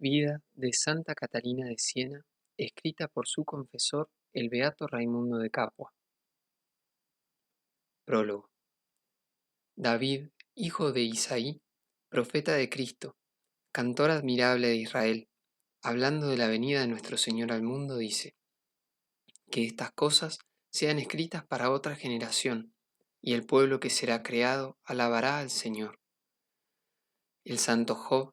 Vida de Santa Catalina de Siena, escrita por su confesor, el beato Raimundo de Capua. Prólogo. David, hijo de Isaí, profeta de Cristo, cantor admirable de Israel, hablando de la venida de nuestro Señor al mundo, dice: que estas cosas sean escritas para otra generación, y el pueblo que será creado alabará al Señor. El santo Job,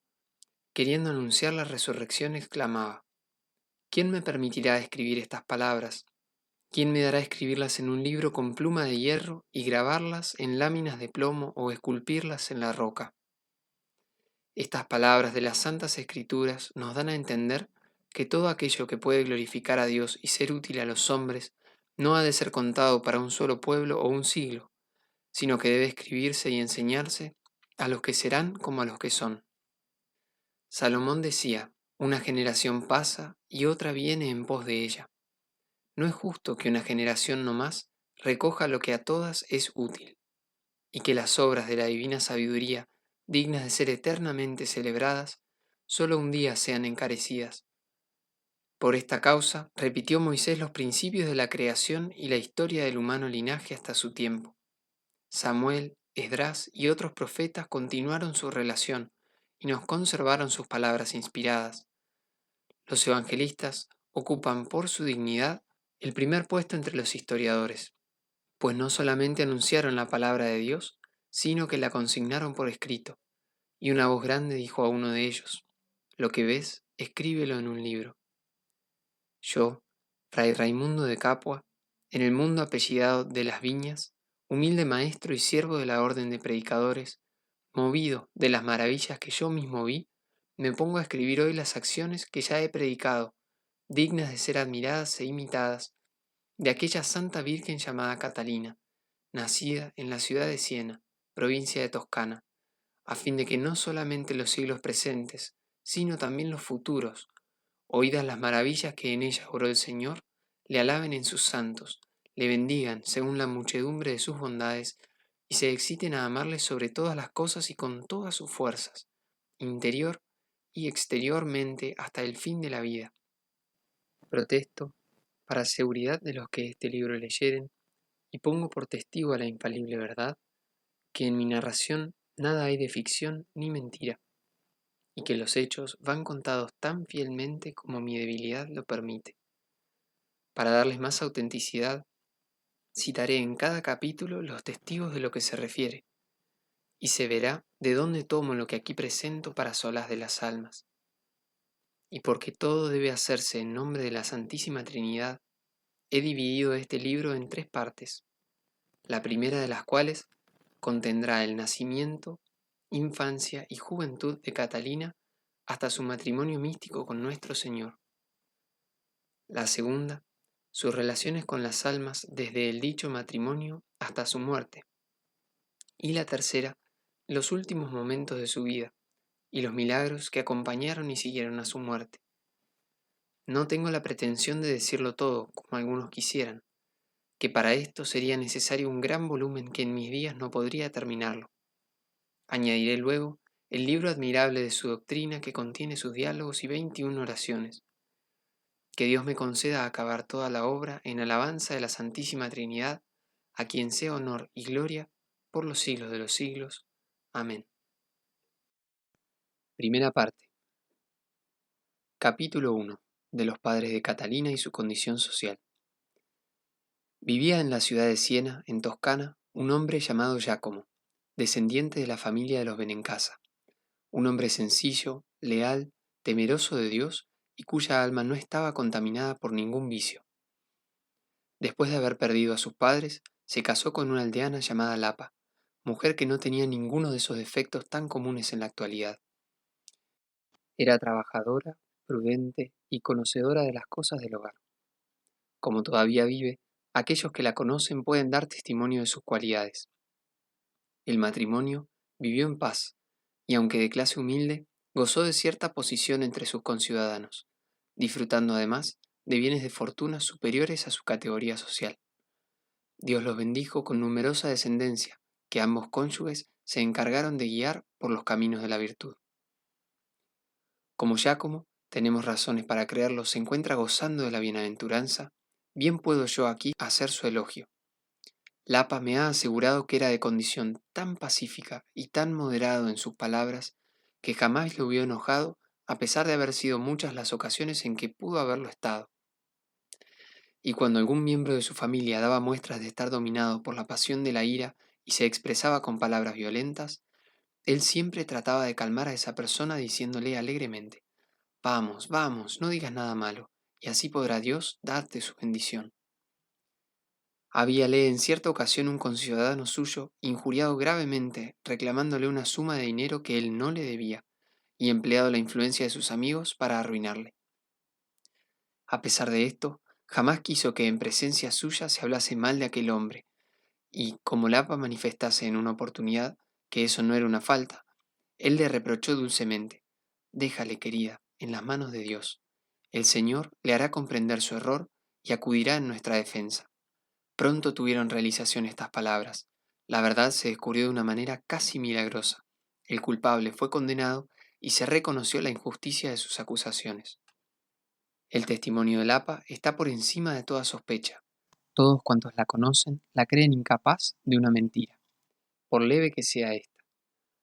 queriendo anunciar la resurrección, exclamaba: ¿quién me permitirá escribir estas palabras? ¿Quién me dará escribirlas en un libro con pluma de hierro y grabarlas en láminas de plomo o esculpirlas en la roca? Estas palabras de las Santas Escrituras nos dan a entender que todo aquello que puede glorificar a Dios y ser útil a los hombres no ha de ser contado para un solo pueblo o un siglo, sino que debe escribirse y enseñarse a los que serán como a los que son. Salomón decía: una generación pasa y otra viene en pos de ella. No es justo que una generación no más recoja lo que a todas es útil, y que las obras de la divina sabiduría, dignas de ser eternamente celebradas, solo un día sean encarecidas. Por esta causa, repitió Moisés los principios de la creación y la historia del humano linaje hasta su tiempo. Samuel, Esdras y otros profetas continuaron su relación y nos conservaron sus palabras inspiradas. Los evangelistas ocupan por su dignidad el primer puesto entre los historiadores, pues no solamente anunciaron la palabra de Dios, sino que la consignaron por escrito, y una voz grande dijo a uno de ellos: lo que ves, escríbelo en un libro. Yo, fray Raimundo de Capua, en el mundo apellidado de las Viñas, humilde maestro y siervo de la orden de predicadores, movido de las maravillas que yo mismo vi, me pongo a escribir hoy las acciones que ya he predicado, dignas de ser admiradas e imitadas, de aquella santa virgen llamada Catalina, nacida en la ciudad de Siena, provincia de Toscana, a fin de que no solamente los siglos presentes, sino también los futuros, oídas las maravillas que en ella obró el Señor, le alaben en sus santos, le bendigan según la muchedumbre de sus bondades, y se exciten a amarle sobre todas las cosas y con todas sus fuerzas, interior y exteriormente hasta el fin de la vida. Protesto, para seguridad de los que este libro leyeren, y pongo por testigo a la infalible verdad, que en mi narración nada hay de ficción ni mentira, y que los hechos van contados tan fielmente como mi debilidad lo permite. Para darles más autenticidad, citaré en cada capítulo los testigos de lo que se refiere, y se verá de dónde tomo lo que aquí presento para solas de las almas. Y porque todo debe hacerse en nombre de la Santísima Trinidad, he dividido este libro en 3 partes, la primera de las cuales contendrá el nacimiento, infancia y juventud de Catalina hasta su matrimonio místico con nuestro Señor. La segunda, sus relaciones con las almas desde el dicho matrimonio hasta su muerte. Y la tercera, los últimos momentos de su vida y los milagros que acompañaron y siguieron a su muerte. No tengo la pretensión de decirlo todo, como algunos quisieran, que para esto sería necesario un gran volumen que en mis días no podría terminarlo. Añadiré luego el libro admirable de su doctrina que contiene sus diálogos y 21 oraciones. Que Dios me conceda acabar toda la obra en alabanza de la Santísima Trinidad, a quien sea honor y gloria por los siglos de los siglos. Amén. Primera parte. Capítulo 1. De los padres de Catalina y su condición social. Vivía en la ciudad de Siena, en Toscana, un hombre llamado Giacomo, descendiente de la familia de los Benencasa, un hombre sencillo, leal, temeroso de Dios y cuya alma no estaba contaminada por ningún vicio. Después de haber perdido a sus padres, se casó con una aldeana llamada Lapa, mujer que no tenía ninguno de esos defectos tan comunes en la actualidad. Era trabajadora, prudente y conocedora de las cosas del hogar. Como todavía vive, aquellos que la conocen pueden dar testimonio de sus cualidades. El matrimonio vivió en paz, y aunque de clase humilde, gozó de cierta posición entre sus conciudadanos, disfrutando además de bienes de fortuna superiores a su categoría social. Dios los bendijo con numerosa descendencia, que ambos cónyuges se encargaron de guiar por los caminos de la virtud. Como Giacomo, tenemos razones para creerlo, se encuentra gozando de la bienaventuranza, bien puedo yo aquí hacer su elogio. Lapa me ha asegurado que era de condición tan pacífica y tan moderado en sus palabras que jamás le hubió enojado, a pesar de haber sido muchas las ocasiones en que pudo haberlo estado. Y cuando algún miembro de su familia daba muestras de estar dominado por la pasión de la ira y se expresaba con palabras violentas, él siempre trataba de calmar a esa persona diciéndole alegremente: Vamos, vamos, no digas nada malo, y así podrá Dios darte su bendición. Habíale en cierta ocasión un conciudadano suyo injuriado gravemente, reclamándole una suma de dinero que él no le debía, y empleado la influencia de sus amigos para arruinarle. A pesar de esto, jamás quiso que en presencia suya se hablase mal de aquel hombre, y como Lapa manifestase en una oportunidad que eso no era una falta, él le reprochó dulcemente: Déjale, querida, en las manos de Dios. El Señor le hará comprender su error y acudirá en nuestra defensa. Pronto tuvieron realización estas palabras. La verdad se descubrió de una manera casi milagrosa. El culpable fue condenado y se reconoció la injusticia de sus acusaciones. El testimonio de Lapa está por encima de toda sospecha. Todos cuantos la conocen la creen incapaz de una mentira, por leve que sea ésta.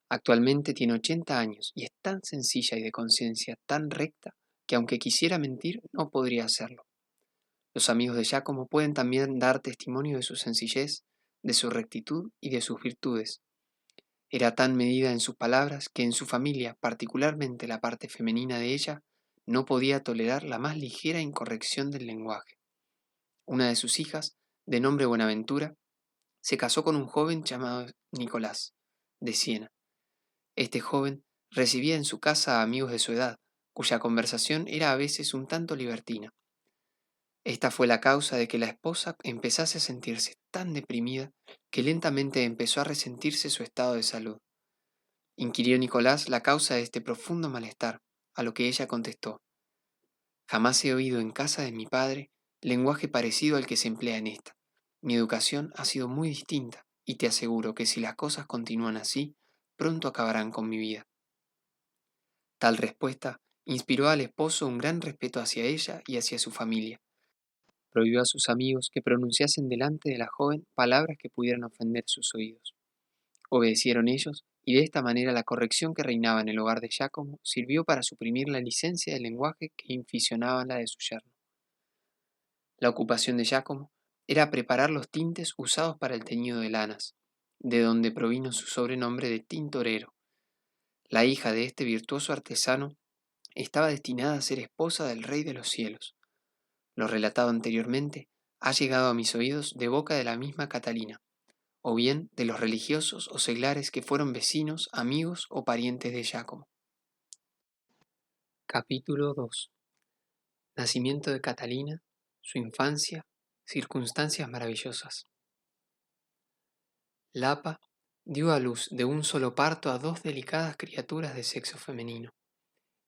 Actualmente tiene 80 años y es tan sencilla y de conciencia tan recta que aunque quisiera mentir no podría hacerlo. Los amigos de Giacomo pueden también dar testimonio de su sencillez, de su rectitud y de sus virtudes. Era tan medida en sus palabras que en su familia, particularmente la parte femenina de ella, no podía tolerar la más ligera incorrección del lenguaje. Una de sus hijas, de nombre Buenaventura, se casó con un joven llamado Nicolás, de Siena. Este joven recibía en su casa a amigos de su edad, cuya conversación era a veces un tanto libertina. Esta fue la causa de que la esposa empezase a sentirse tan deprimida que lentamente empezó a resentirse su estado de salud. Inquirió Nicolás la causa de este profundo malestar, a lo que ella contestó: Jamás he oído en casa de mi padre lenguaje parecido al que se emplea en esta. Mi educación ha sido muy distinta, y te aseguro que si las cosas continúan así, pronto acabarán con mi vida. Tal respuesta inspiró al esposo un gran respeto hacia ella y hacia su familia. Prohibió a sus amigos que pronunciasen delante de la joven palabras que pudieran ofender sus oídos. Obedecieron ellos, y de esta manera la corrección que reinaba en el hogar de Giacomo sirvió para suprimir la licencia de lenguaje que inficionaba la de su yerno. La ocupación de Giacomo era preparar los tintes usados para el teñido de lanas, de donde provino su sobrenombre de tintorero. La hija de este virtuoso artesano estaba destinada a ser esposa del Rey de los cielos. Lo relatado anteriormente ha llegado a mis oídos de boca de la misma Catalina, o bien de los religiosos o seglares que fueron vecinos, amigos o parientes de Giacomo. Capítulo 2. Nacimiento de Catalina, su infancia, circunstancias maravillosas. Lapa dio a luz de un solo parto a dos delicadas criaturas de sexo femenino,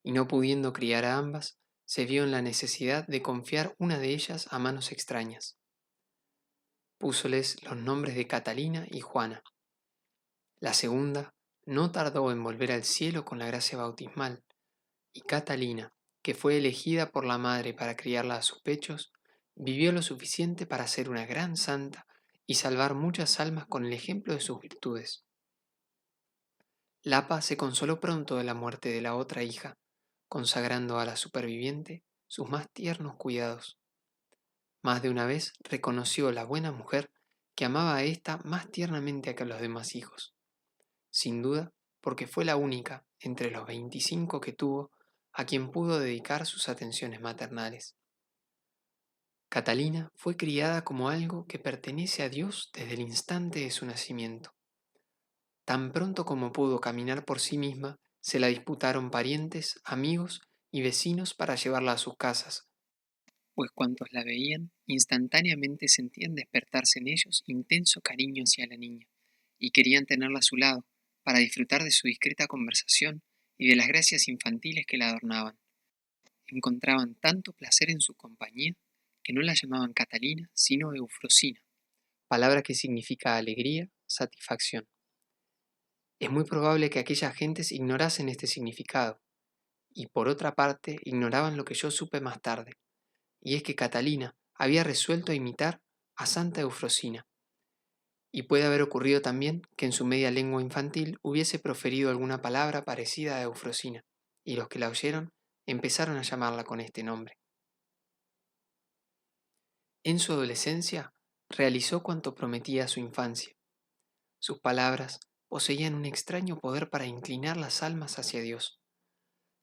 y no pudiendo criar a ambas, se vio en la necesidad de confiar una de ellas a manos extrañas. Púsoles los nombres de Catalina y Juana. La segunda no tardó en volver al cielo con la gracia bautismal, y Catalina, que fue elegida por la madre para criarla a sus pechos, vivió lo suficiente para ser una gran santa y salvar muchas almas con el ejemplo de sus virtudes. Lapa se consoló pronto de la muerte de la otra hija, consagrando a la superviviente sus más tiernos cuidados. Más de una vez reconoció la buena mujer que amaba a ésta más tiernamente que a los demás hijos, sin duda porque fue la única, entre los 25 que tuvo, a quien pudo dedicar sus atenciones maternales. Catalina fue criada como algo que pertenece a Dios desde el instante de su nacimiento. Tan pronto como pudo caminar por sí misma, se la disputaron parientes, amigos y vecinos para llevarla a sus casas, pues cuantos la veían instantáneamente sentían despertarse en ellos intenso cariño hacia la niña, y querían tenerla a su lado, para disfrutar de su discreta conversación y de las gracias infantiles que la adornaban. Encontraban tanto placer en su compañía que no la llamaban Catalina, sino Eufrosina, palabra que significa alegría, satisfacción. Es muy probable que aquellas gentes ignorasen este significado, y por otra parte ignoraban lo que yo supe más tarde, y es que Catalina había resuelto imitar a Santa Eufrosina, y puede haber ocurrido también que en su media lengua infantil hubiese proferido alguna palabra parecida a Eufrosina, y los que la oyeron empezaron a llamarla con este nombre. En su adolescencia realizó cuanto prometía a su infancia. Sus palabras poseían un extraño poder para inclinar las almas hacia Dios.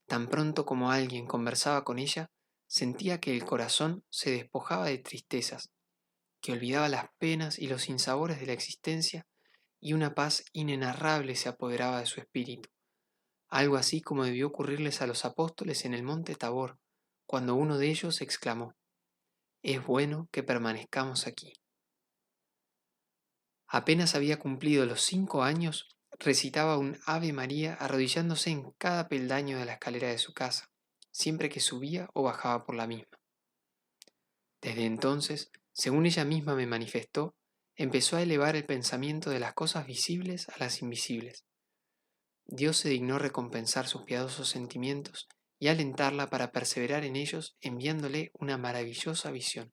Tan pronto como alguien conversaba con ella, sentía que el corazón se despojaba de tristezas, que olvidaba las penas y los sinsabores de la existencia y una paz inenarrable se apoderaba de su espíritu, algo así como debió ocurrirles a los apóstoles en el monte Tabor, cuando uno de ellos exclamó: «Es bueno que permanezcamos aquí». Apenas había cumplido los 5 años, recitaba un Ave María arrodillándose en cada peldaño de la escalera de su casa, siempre que subía o bajaba por la misma. Desde entonces, según ella misma me manifestó, empezó a elevar el pensamiento de las cosas visibles a las invisibles. Dios se dignó recompensar sus piadosos sentimientos y alentarla para perseverar en ellos, enviándole una maravillosa visión.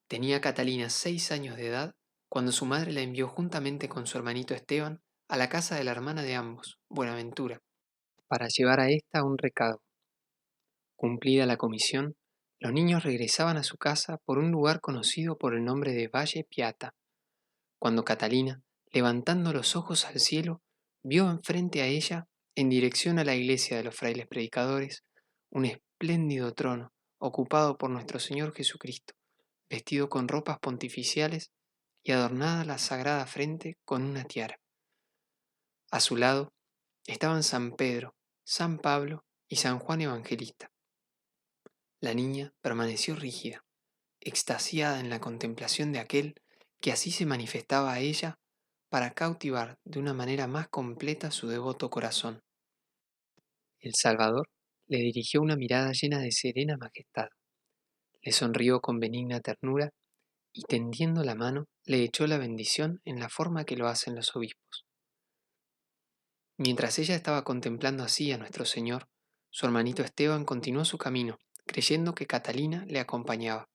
Tenía Catalina 6 años de edad cuando su madre la envió juntamente con su hermanito Esteban a la casa de la hermana de ambos, Buenaventura, para llevar a ésta un recado. Cumplida la comisión, los niños regresaban a su casa por un lugar conocido por el nombre de Valle Piata, cuando Catalina, levantando los ojos al cielo, vio enfrente a ella, en dirección a la iglesia de los frailes predicadores, un espléndido trono ocupado por nuestro Señor Jesucristo, vestido con ropas pontificiales y adornada la sagrada frente con una tiara. A su lado estaban San Pedro, San Pablo y San Juan Evangelista. La niña permaneció rígida, extasiada en la contemplación de aquel que así se manifestaba a ella para cautivar de una manera más completa su devoto corazón. El Salvador le dirigió una mirada llena de serena majestad, le sonrió con benigna ternura y tendiendo la mano le echó la bendición en la forma que lo hacen los obispos. Mientras ella estaba contemplando así a nuestro Señor, su hermanito Esteban continuó su camino, creyendo que Catalina le acompañaba.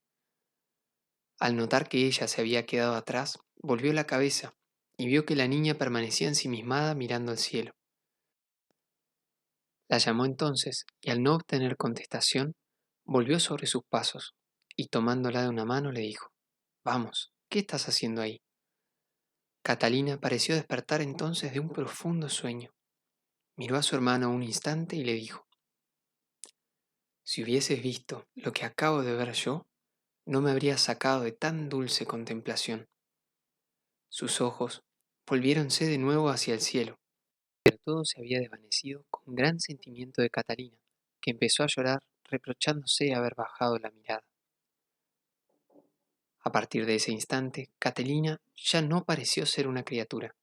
Al notar que ella se había quedado atrás, volvió la cabeza y vio que la niña permanecía ensimismada mirando al cielo. La llamó entonces y al no obtener contestación, volvió sobre sus pasos y tomándola de una mano le dijo: «Vamos, ¿qué estás haciendo ahí?». Catalina pareció despertar entonces de un profundo sueño. Miró a su hermano un instante y le dijo: «Si hubieses visto lo que acabo de ver yo, no me habrías sacado de tan dulce contemplación». Sus ojos volviéronse de nuevo hacia el cielo, pero todo se había desvanecido con gran sentimiento de Catalina, que empezó a llorar reprochándose haber bajado la mirada. A partir de ese instante, Catalina ya no pareció ser una criatura.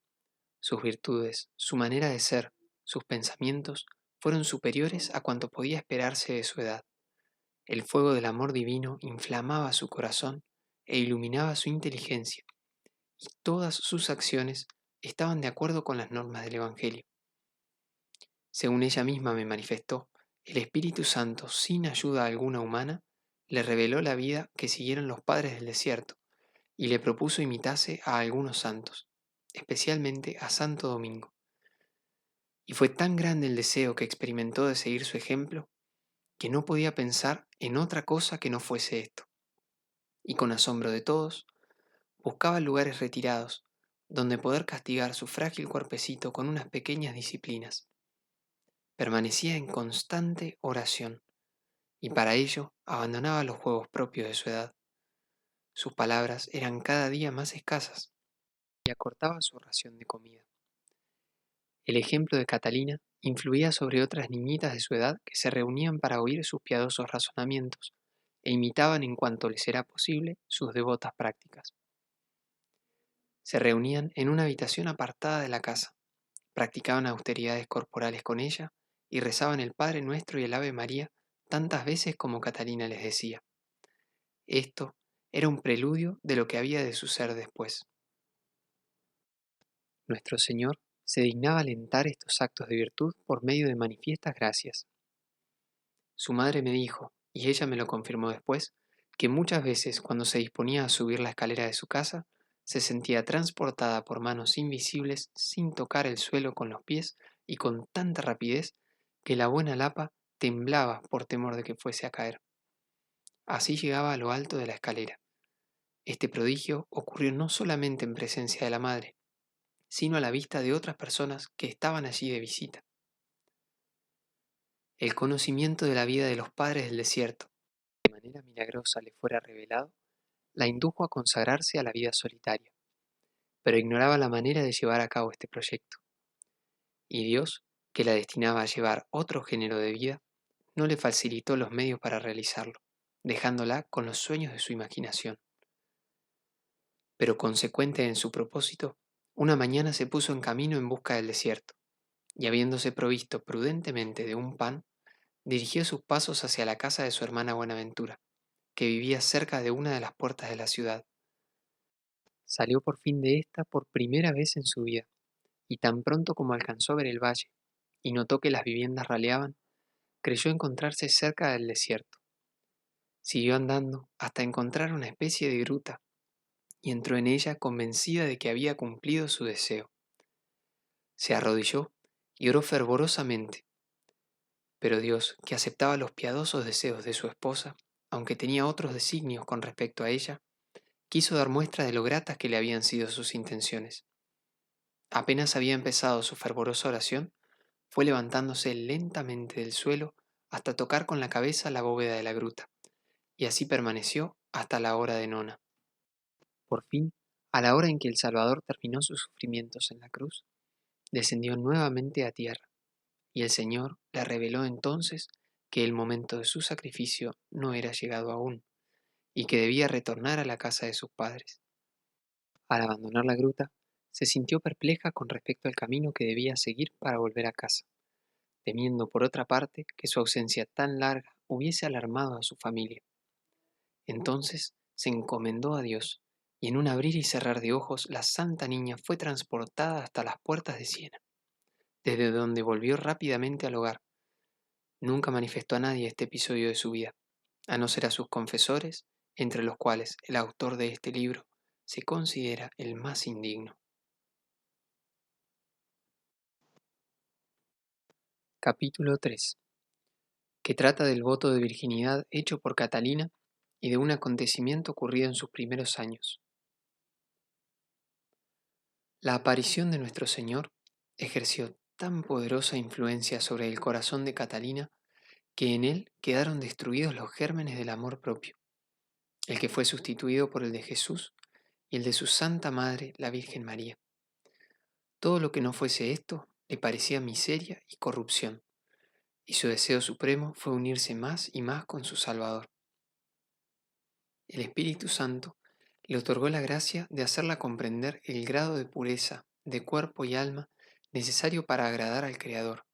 Sus virtudes, su manera de ser, sus pensamientos fueron superiores a cuanto podía esperarse de su edad. El fuego del amor divino inflamaba su corazón e iluminaba su inteligencia, y todas sus acciones estaban de acuerdo con las normas del Evangelio. Según ella misma me manifestó, el Espíritu Santo, sin ayuda alguna humana, le reveló la vida que siguieron los padres del desierto y le propuso imitase a algunos santos, especialmente a Santo Domingo. Y fue tan grande el deseo que experimentó de seguir su ejemplo que no podía pensar en otra cosa que no fuese esto. Y con asombro de todos, buscaba lugares retirados donde poder castigar su frágil cuerpecito con unas pequeñas disciplinas. Permanecía en constante oración y para ello abandonaba los juegos propios de su edad. Sus palabras eran cada día más escasas y acortaba su ración de comida. El ejemplo de Catalina influía sobre otras niñitas de su edad que se reunían para oír sus piadosos razonamientos e imitaban en cuanto les era posible sus devotas prácticas. Se reunían en una habitación apartada de la casa, practicaban austeridades corporales con ella y rezaban el Padre Nuestro y el Ave María tantas veces como Catalina les decía. Esto era un preludio de lo que había de suceder después. Nuestro Señor se dignaba alentar estos actos de virtud por medio de manifiestas gracias. Su madre me dijo, y ella me lo confirmó después, que muchas veces cuando se disponía a subir la escalera de su casa, se sentía transportada por manos invisibles sin tocar el suelo con los pies y con tanta rapidez que la buena Lapa temblaba por temor de que fuese a caer. Así llegaba a lo alto de la escalera. Este prodigio ocurrió no solamente en presencia de la madre, sino a la vista de otras personas que estaban allí de visita. El conocimiento de la vida de los padres del desierto, de manera milagrosa le fuera revelado, la indujo a consagrarse a la vida solitaria, pero ignoraba la manera de llevar a cabo este proyecto. Y Dios, que la destinaba a llevar otro género de vida, no le facilitó los medios para realizarlo, dejándola con los sueños de su imaginación. Pero consecuente en su propósito, una mañana se puso en camino en busca del desierto, y habiéndose provisto prudentemente de un pan, dirigió sus pasos hacia la casa de su hermana Buenaventura, que vivía cerca de una de las puertas de la ciudad. Salió por fin de esta por primera vez en su vida, y tan pronto como alcanzó a ver el valle, y notó que las viviendas raleaban, creyó encontrarse cerca del desierto. Siguió andando hasta encontrar una especie de gruta, y entró en ella convencida de que había cumplido su deseo. Se arrodilló y oró fervorosamente, pero Dios, que aceptaba los piadosos deseos de su esposa, aunque tenía otros designios con respecto a ella, quiso dar muestra de lo gratas que le habían sido sus intenciones. Apenas había empezado su fervorosa oración, fue levantándose lentamente del suelo hasta tocar con la cabeza la bóveda de la gruta, y así permaneció hasta la hora de nona. Por fin, a la hora en que el Salvador terminó sus sufrimientos en la cruz, descendió nuevamente a tierra, y el Señor le reveló entonces que el momento de su sacrificio no era llegado aún, y que debía retornar a la casa de sus padres. Al abandonar la gruta, se sintió perpleja con respecto al camino que debía seguir para volver a casa, temiendo por otra parte que su ausencia tan larga hubiese alarmado a su familia. Entonces se encomendó a Dios, y en un abrir y cerrar de ojos la santa niña fue transportada hasta las puertas de Siena, desde donde volvió rápidamente al hogar. Nunca manifestó a nadie este episodio de su vida, a no ser a sus confesores, entre los cuales el autor de este libro se considera el más indigno. Capítulo 3, que trata del voto de virginidad hecho por Catalina y de un acontecimiento ocurrido en sus primeros años. La aparición de nuestro Señor ejerció tan poderosa influencia sobre el corazón de Catalina que en él quedaron destruidos los gérmenes del amor propio, el que fue sustituido por el de Jesús y el de su Santa Madre, la Virgen María. Todo lo que no fuese esto le parecía miseria y corrupción, y su deseo supremo fue unirse más y más con su Salvador. El Espíritu Santo le otorgó la gracia de hacerla comprender el grado de pureza de cuerpo y alma necesario para agradar al Creador,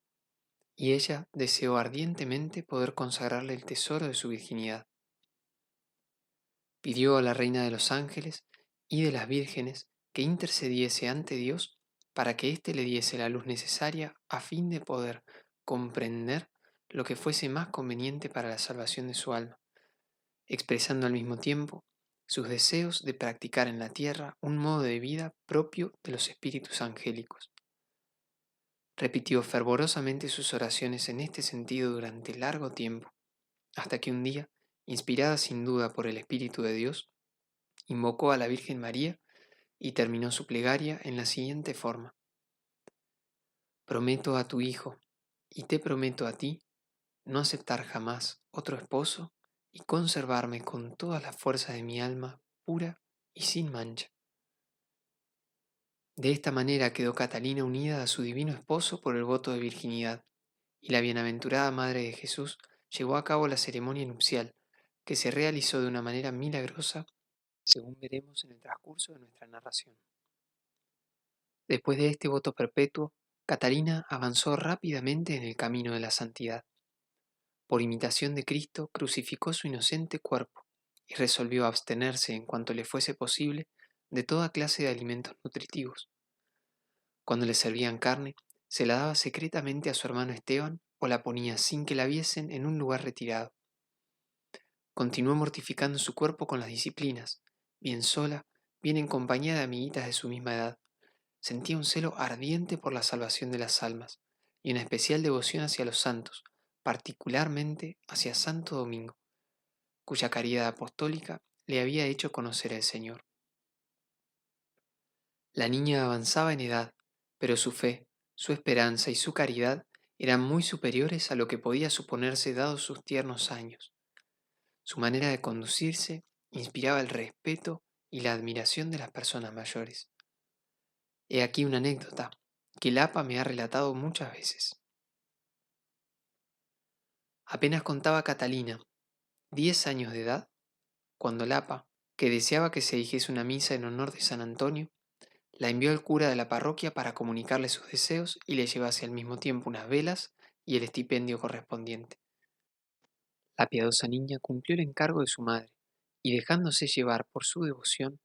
y ella deseó ardientemente poder consagrarle el tesoro de su virginidad. Pidió a la Reina de los Ángeles y de las vírgenes que intercediese ante Dios para que éste le diese la luz necesaria a fin de poder comprender lo que fuese más conveniente para la salvación de su alma, expresando al mismo tiempo sus deseos de practicar en la tierra un modo de vida propio de los espíritus angélicos. Repitió fervorosamente sus oraciones en este sentido durante largo tiempo, hasta que un día, inspirada sin duda por el Espíritu de Dios, invocó a la Virgen María y terminó su plegaria en la siguiente forma: Prometo a tu Hijo, y te prometo a ti, no aceptar jamás otro esposo y conservarme con todas las fuerzas de mi alma pura y sin mancha. De esta manera quedó Catalina unida a su divino esposo por el voto de virginidad, y la bienaventurada Madre de Jesús llevó a cabo la ceremonia nupcial, que se realizó de una manera milagrosa, según veremos en el transcurso de nuestra narración. Después de este voto perpetuo, Catalina avanzó rápidamente en el camino de la santidad. Por imitación de Cristo, crucificó su inocente cuerpo y resolvió abstenerse en cuanto le fuese posible de toda clase de alimentos nutritivos. Cuando le servían carne, se la daba secretamente a su hermano Esteban o la ponía sin que la viesen en un lugar retirado. Continuó mortificando su cuerpo con las disciplinas, bien sola, bien en compañía de amiguitas de su misma edad. Sentía un celo ardiente por la salvación de las almas y una especial devoción hacia los santos, particularmente hacia Santo Domingo, cuya caridad apostólica le había hecho conocer al Señor. La niña avanzaba en edad, pero su fe, su esperanza y su caridad eran muy superiores a lo que podía suponerse dados sus tiernos años. Su manera de conducirse inspiraba el respeto y la admiración de las personas mayores. He aquí una anécdota que Lapa me ha relatado muchas veces. Apenas contaba Catalina 10 años de edad, cuando Lapa, que deseaba que se hiciese una misa en honor de San Antonio, la envió al cura de la parroquia para comunicarle sus deseos y le llevase al mismo tiempo unas velas y el estipendio correspondiente. La piadosa niña cumplió el encargo de su madre y, dejándose llevar por su devoción,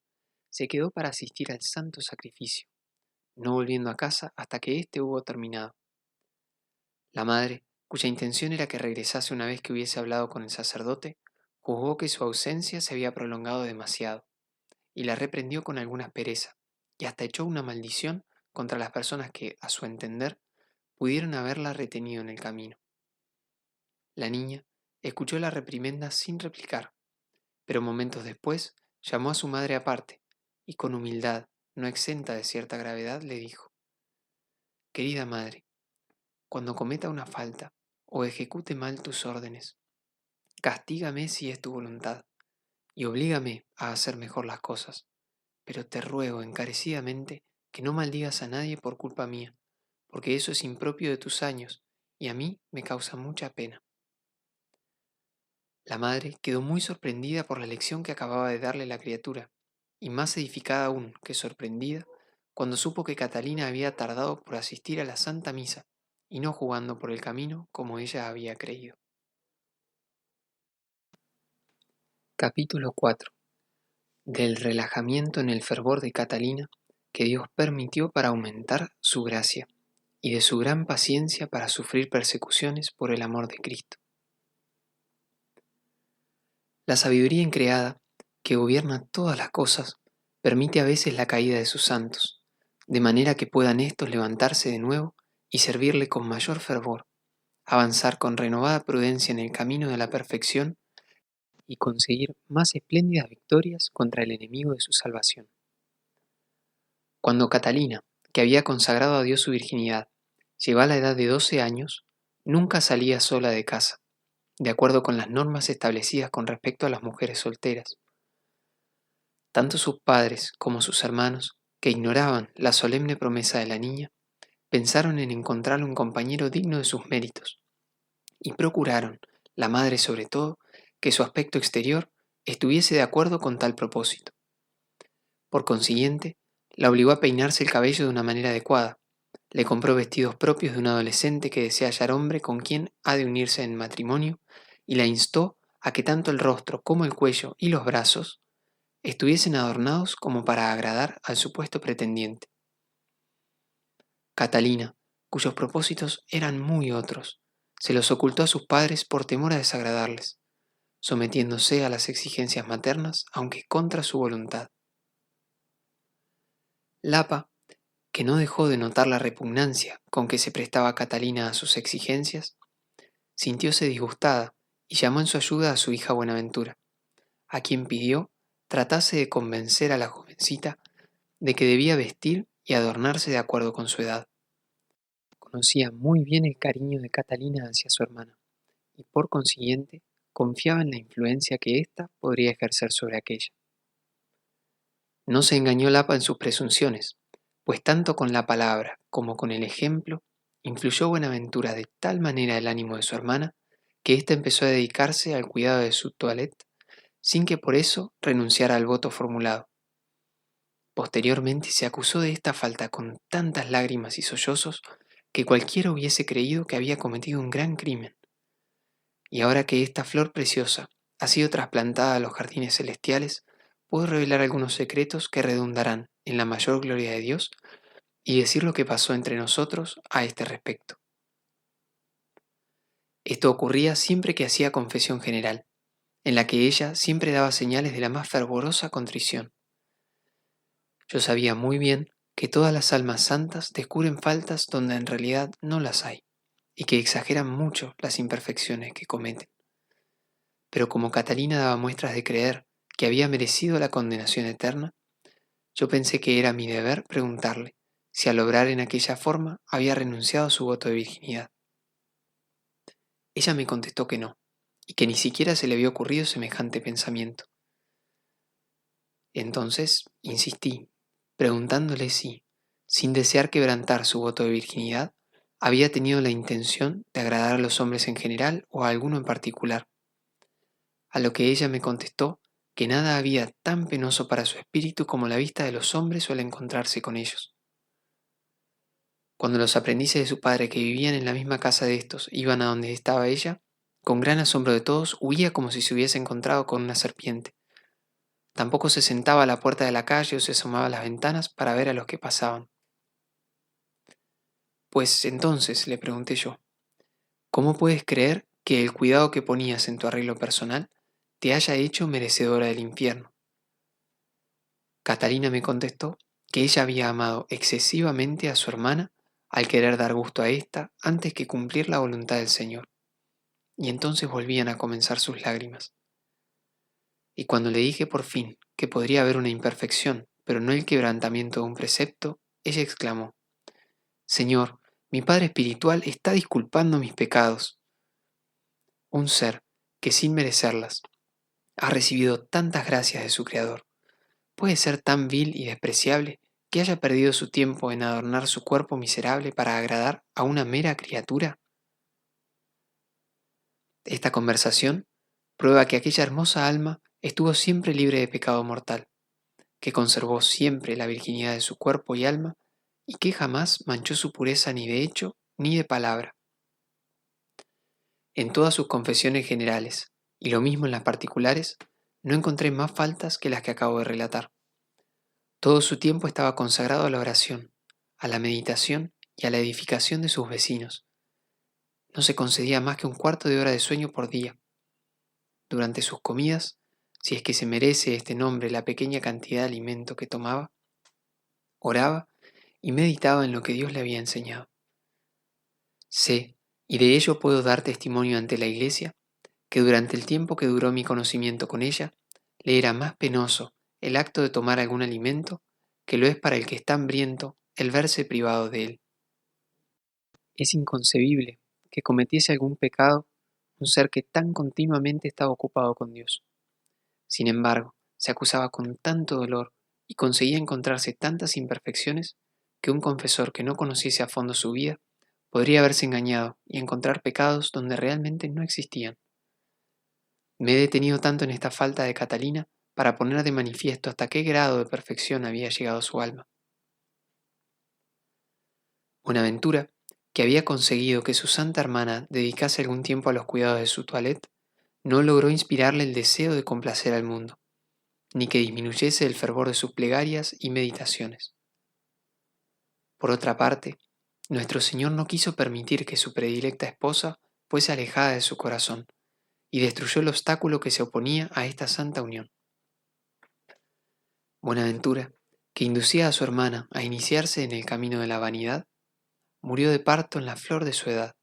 se quedó para asistir al santo sacrificio, no volviendo a casa hasta que éste hubo terminado. La madre, cuya intención era que regresase una vez que hubiese hablado con el sacerdote, juzgó que su ausencia se había prolongado demasiado y la reprendió con alguna aspereza, y hasta echó una maldición contra las personas que, a su entender, pudieron haberla retenido en el camino. La niña escuchó la reprimenda sin replicar, pero momentos después llamó a su madre aparte y con humildad, no exenta de cierta gravedad, le dijo: «Querida madre, cuando cometa una falta o ejecute mal tus órdenes, castígame si es tu voluntad y oblígame a hacer mejor las cosas, pero te ruego encarecidamente que no maldigas a nadie por culpa mía, porque eso es impropio de tus años y a mí me causa mucha pena». La madre quedó muy sorprendida por la lección que acababa de darle la criatura, y más edificada aún que sorprendida cuando supo que Catalina había tardado por asistir a la Santa Misa y no jugando por el camino como ella había creído. Capítulo 4. Del relajamiento en el fervor de Catalina que Dios permitió para aumentar su gracia, y de su gran paciencia para sufrir persecuciones por el amor de Cristo. La sabiduría increada, que gobierna todas las cosas, permite a veces la caída de sus santos, de manera que puedan éstos levantarse de nuevo y servirle con mayor fervor, avanzar con renovada prudencia en el camino de la perfección y conseguir más espléndidas victorias contra el enemigo de su salvación. Cuando Catalina, que había consagrado a Dios su virginidad, llegó a la edad de 12 años, nunca salía sola de casa, de acuerdo con las normas establecidas con respecto a las mujeres solteras. Tanto sus padres como sus hermanos, que ignoraban la solemne promesa de la niña, pensaron en encontrarle un compañero digno de sus méritos, y procuraron, la madre sobre todo, que su aspecto exterior estuviese de acuerdo con tal propósito. Por consiguiente, la obligó a peinarse el cabello de una manera adecuada, le compró vestidos propios de un adolescente que desea hallar hombre con quien ha de unirse en matrimonio, y la instó a que tanto el rostro como el cuello y los brazos estuviesen adornados como para agradar al supuesto pretendiente. Catalina, cuyos propósitos eran muy otros, se los ocultó a sus padres por temor a desagradarles, sometiéndose a las exigencias maternas, aunque contra su voluntad. Lapa, que no dejó de notar la repugnancia con que se prestaba Catalina a sus exigencias, sintióse disgustada y llamó en su ayuda a su hija Buenaventura, a quien pidió tratase de convencer a la jovencita de que debía vestir y adornarse de acuerdo con su edad. Conocía muy bien el cariño de Catalina hacia su hermana, y por consiguiente confiaba en la influencia que ésta podría ejercer sobre aquella. No se engañó Lapa en sus presunciones, pues tanto con la palabra como con el ejemplo influyó Buenaventura de tal manera el ánimo de su hermana que ésta empezó a dedicarse al cuidado de su toilette sin que por eso renunciara al voto formulado. Posteriormente se acusó de esta falta con tantas lágrimas y sollozos que cualquiera hubiese creído que había cometido un gran crimen. Y ahora que esta flor preciosa ha sido trasplantada a los jardines celestiales, puedo revelar algunos secretos que redundarán en la mayor gloria de Dios y decir lo que pasó entre nosotros a este respecto. Esto ocurría siempre que hacía confesión general, en la que ella siempre daba señales de la más fervorosa contrición. Yo sabía muy bien que todas las almas santas descubren faltas donde en realidad no las hay, y que exageran mucho las imperfecciones que cometen. Pero como Catalina daba muestras de creer que había merecido la condenación eterna, yo pensé que era mi deber preguntarle si al obrar en aquella forma había renunciado a su voto de virginidad. Ella me contestó que no, y que ni siquiera se le había ocurrido semejante pensamiento. Entonces insistí, preguntándole si, sin desear quebrantar su voto de virginidad, había tenido la intención de agradar a los hombres en general o a alguno en particular, a lo que ella me contestó que nada había tan penoso para su espíritu como la vista de los hombres o el encontrarse con ellos. Cuando los aprendices de su padre que vivían en la misma casa de estos iban a donde estaba ella, con gran asombro de todos, huía como si se hubiese encontrado con una serpiente. Tampoco se sentaba a la puerta de la calle o se asomaba a las ventanas para ver a los que pasaban. Pues entonces, le pregunté yo, ¿cómo puedes creer que el cuidado que ponías en tu arreglo personal te haya hecho merecedora del infierno? Catalina me contestó que ella había amado excesivamente a su hermana al querer dar gusto a ésta antes que cumplir la voluntad del Señor, y entonces volvían a comenzar sus lágrimas. Y cuando le dije por fin que podría haber una imperfección, pero no el quebrantamiento de un precepto, ella exclamó, Señor, mi Padre Espiritual está disculpando mis pecados. Un ser que sin merecerlas ha recibido tantas gracias de su Creador, ¿puede ser tan vil y despreciable que haya perdido su tiempo en adornar su cuerpo miserable para agradar a una mera criatura? Esta conversación prueba que aquella hermosa alma estuvo siempre libre de pecado mortal, que conservó siempre la virginidad de su cuerpo y alma, y que jamás manchó su pureza ni de hecho ni de palabra. En todas sus confesiones generales, y lo mismo en las particulares, no encontré más faltas que las que acabo de relatar. Todo su tiempo estaba consagrado a la oración, a la meditación y a la edificación de sus vecinos. No se concedía más que un cuarto de hora de sueño por día. Durante sus comidas, si es que se merece este nombre la pequeña cantidad de alimento que tomaba, oraba y meditaba en lo que Dios le había enseñado. Sé, y de ello puedo dar testimonio ante la Iglesia, que durante el tiempo que duró mi conocimiento con ella, le era más penoso el acto de tomar algún alimento que lo es para el que está hambriento el verse privado de él. Es inconcebible que cometiese algún pecado un ser que tan continuamente estaba ocupado con Dios. Sin embargo, se acusaba con tanto dolor y conseguía encontrarse tantas imperfecciones que un confesor que no conociese a fondo su vida podría haberse engañado y encontrar pecados donde realmente no existían. Me he detenido tanto en esta falta de Catalina para poner de manifiesto hasta qué grado de perfección había llegado su alma. Buenaventura, que había conseguido que su santa hermana dedicase algún tiempo a los cuidados de su toilette, no logró inspirarle el deseo de complacer al mundo, ni que disminuyese el fervor de sus plegarias y meditaciones. Por otra parte, nuestro Señor no quiso permitir que su predilecta esposa fuese alejada de su corazón, y destruyó el obstáculo que se oponía a esta santa unión. Buenaventura, que inducía a su hermana a iniciarse en el camino de la vanidad, murió de parto en la flor de su edad.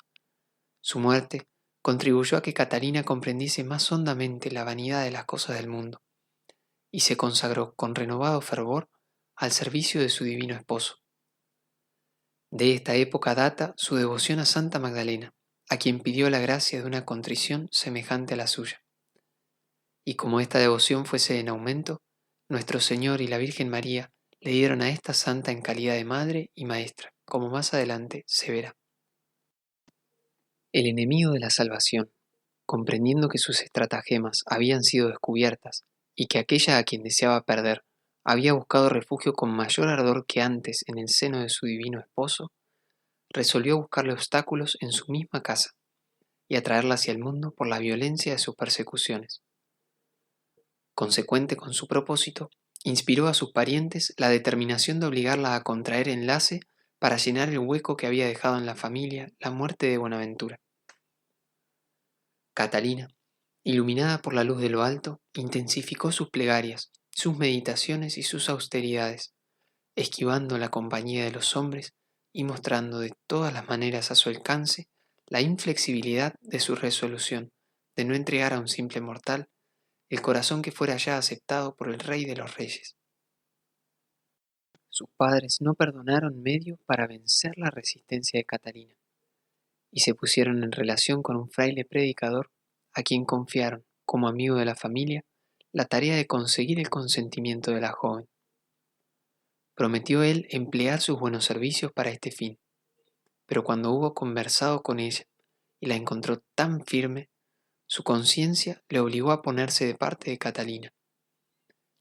Su muerte contribuyó a que Catalina comprendiese más hondamente la vanidad de las cosas del mundo, y se consagró con renovado fervor al servicio de su divino esposo. De esta época data su devoción a Santa Magdalena, a quien pidió la gracia de una contrición semejante a la suya. Y como esta devoción fuese en aumento, nuestro Señor y la Virgen María le dieron a esta santa en calidad de madre y maestra, como más adelante se verá. El enemigo de la salvación, comprendiendo que sus estratagemas habían sido descubiertas y que aquella a quien deseaba perder había buscado refugio con mayor ardor que antes en el seno de su divino esposo, resolvió buscarle obstáculos en su misma casa y atraerla hacia el mundo por la violencia de sus persecuciones. Consecuente con su propósito, inspiró a sus parientes la determinación de obligarla a contraer enlace para llenar el hueco que había dejado en la familia la muerte de Buenaventura. Catalina, iluminada por la luz de lo alto, intensificó sus plegarias, sus meditaciones y sus austeridades, esquivando la compañía de los hombres y mostrando de todas las maneras a su alcance la inflexibilidad de su resolución de no entregar a un simple mortal el corazón que fuera ya aceptado por el Rey de los Reyes. Sus padres no perdonaron medio para vencer la resistencia de Catalina, y se pusieron en relación con un fraile predicador a quien confiaron, como amigo de la familia, la tarea de conseguir el consentimiento de la joven. Prometió él emplear sus buenos servicios para este fin, pero cuando hubo conversado con ella y la encontró tan firme, su conciencia le obligó a ponerse de parte de Catalina,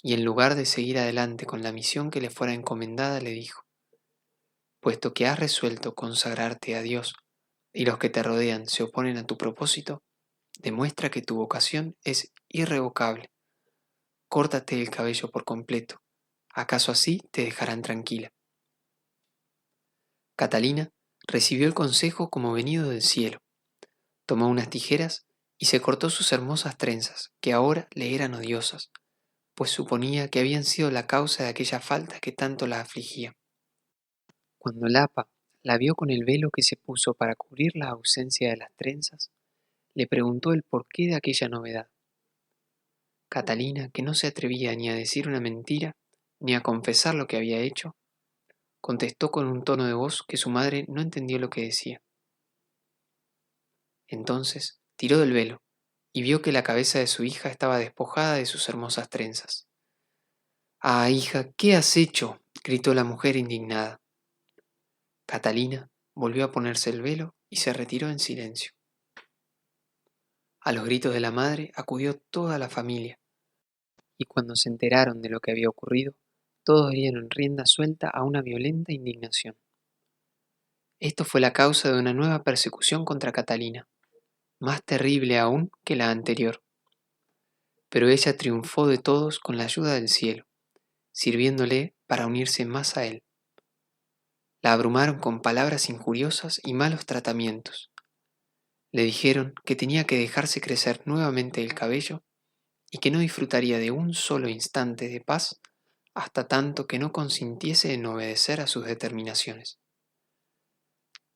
y en lugar de seguir adelante con la misión que le fuera encomendada, le dijo: puesto que has resuelto consagrarte a Dios y los que te rodean se oponen a tu propósito, demuestra que tu vocación es irrevocable. Córtate el cabello por completo. ¿Acaso así te dejarán tranquila? Catalina recibió el consejo como venido del cielo. Tomó unas tijeras y se cortó sus hermosas trenzas, que ahora le eran odiosas, pues suponía que habían sido la causa de aquella falta que tanto la afligía. Cuando Lapa la vio con el velo que se puso para cubrir la ausencia de las trenzas, le preguntó el porqué de aquella novedad. Catalina, que no se atrevía ni a decir una mentira, ni a confesar lo que había hecho, contestó con un tono de voz que su madre no entendió lo que decía. Entonces tiró del velo y vio que la cabeza de su hija estaba despojada de sus hermosas trenzas. «¡Ah, hija, qué has hecho!», gritó la mujer indignada. Catalina volvió a ponerse el velo y se retiró en silencio. A los gritos de la madre acudió toda la familia, y cuando se enteraron de lo que había ocurrido, todos dieron rienda suelta a una violenta indignación. Esto fue la causa de una nueva persecución contra Catalina, más terrible aún que la anterior. Pero ella triunfó de todos con la ayuda del cielo, sirviéndole para unirse más a él. La abrumaron con palabras injuriosas y malos tratamientos. Le dijeron que tenía que dejarse crecer nuevamente el cabello y que no disfrutaría de un solo instante de paz hasta tanto que no consintiese en obedecer a sus determinaciones.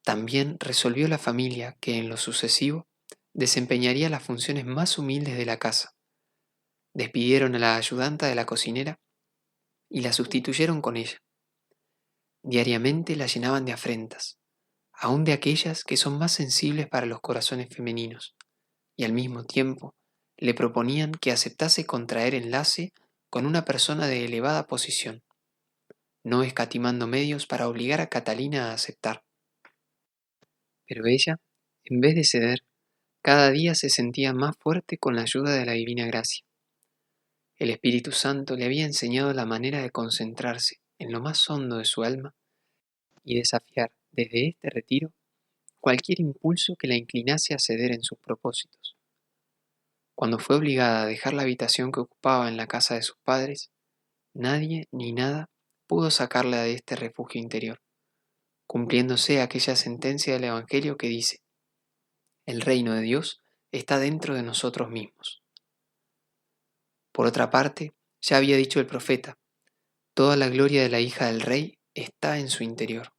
También resolvió la familia que en lo sucesivo desempeñaría las funciones más humildes de la casa. Despidieron a la ayudanta de la cocinera y la sustituyeron con ella. Diariamente la llenaban de afrentas, aun de aquellas que son más sensibles para los corazones femeninos, y al mismo tiempo le proponían que aceptase contraer enlace con una persona de elevada posición, no escatimando medios para obligar a Catalina a aceptar. Pero ella, en vez de ceder, cada día se sentía más fuerte con la ayuda de la divina gracia. El Espíritu Santo le había enseñado la manera de concentrarse en lo más hondo de su alma y desafiar desde este retiro cualquier impulso que la inclinase a ceder en sus propósitos. Cuando fue obligada a dejar la habitación que ocupaba en la casa de sus padres, nadie ni nada pudo sacarla de este refugio interior, cumpliéndose aquella sentencia del Evangelio que dice: el reino de Dios está dentro de nosotros mismos. Por otra parte, ya había dicho el profeta: toda la gloria de la hija del rey está en su interior.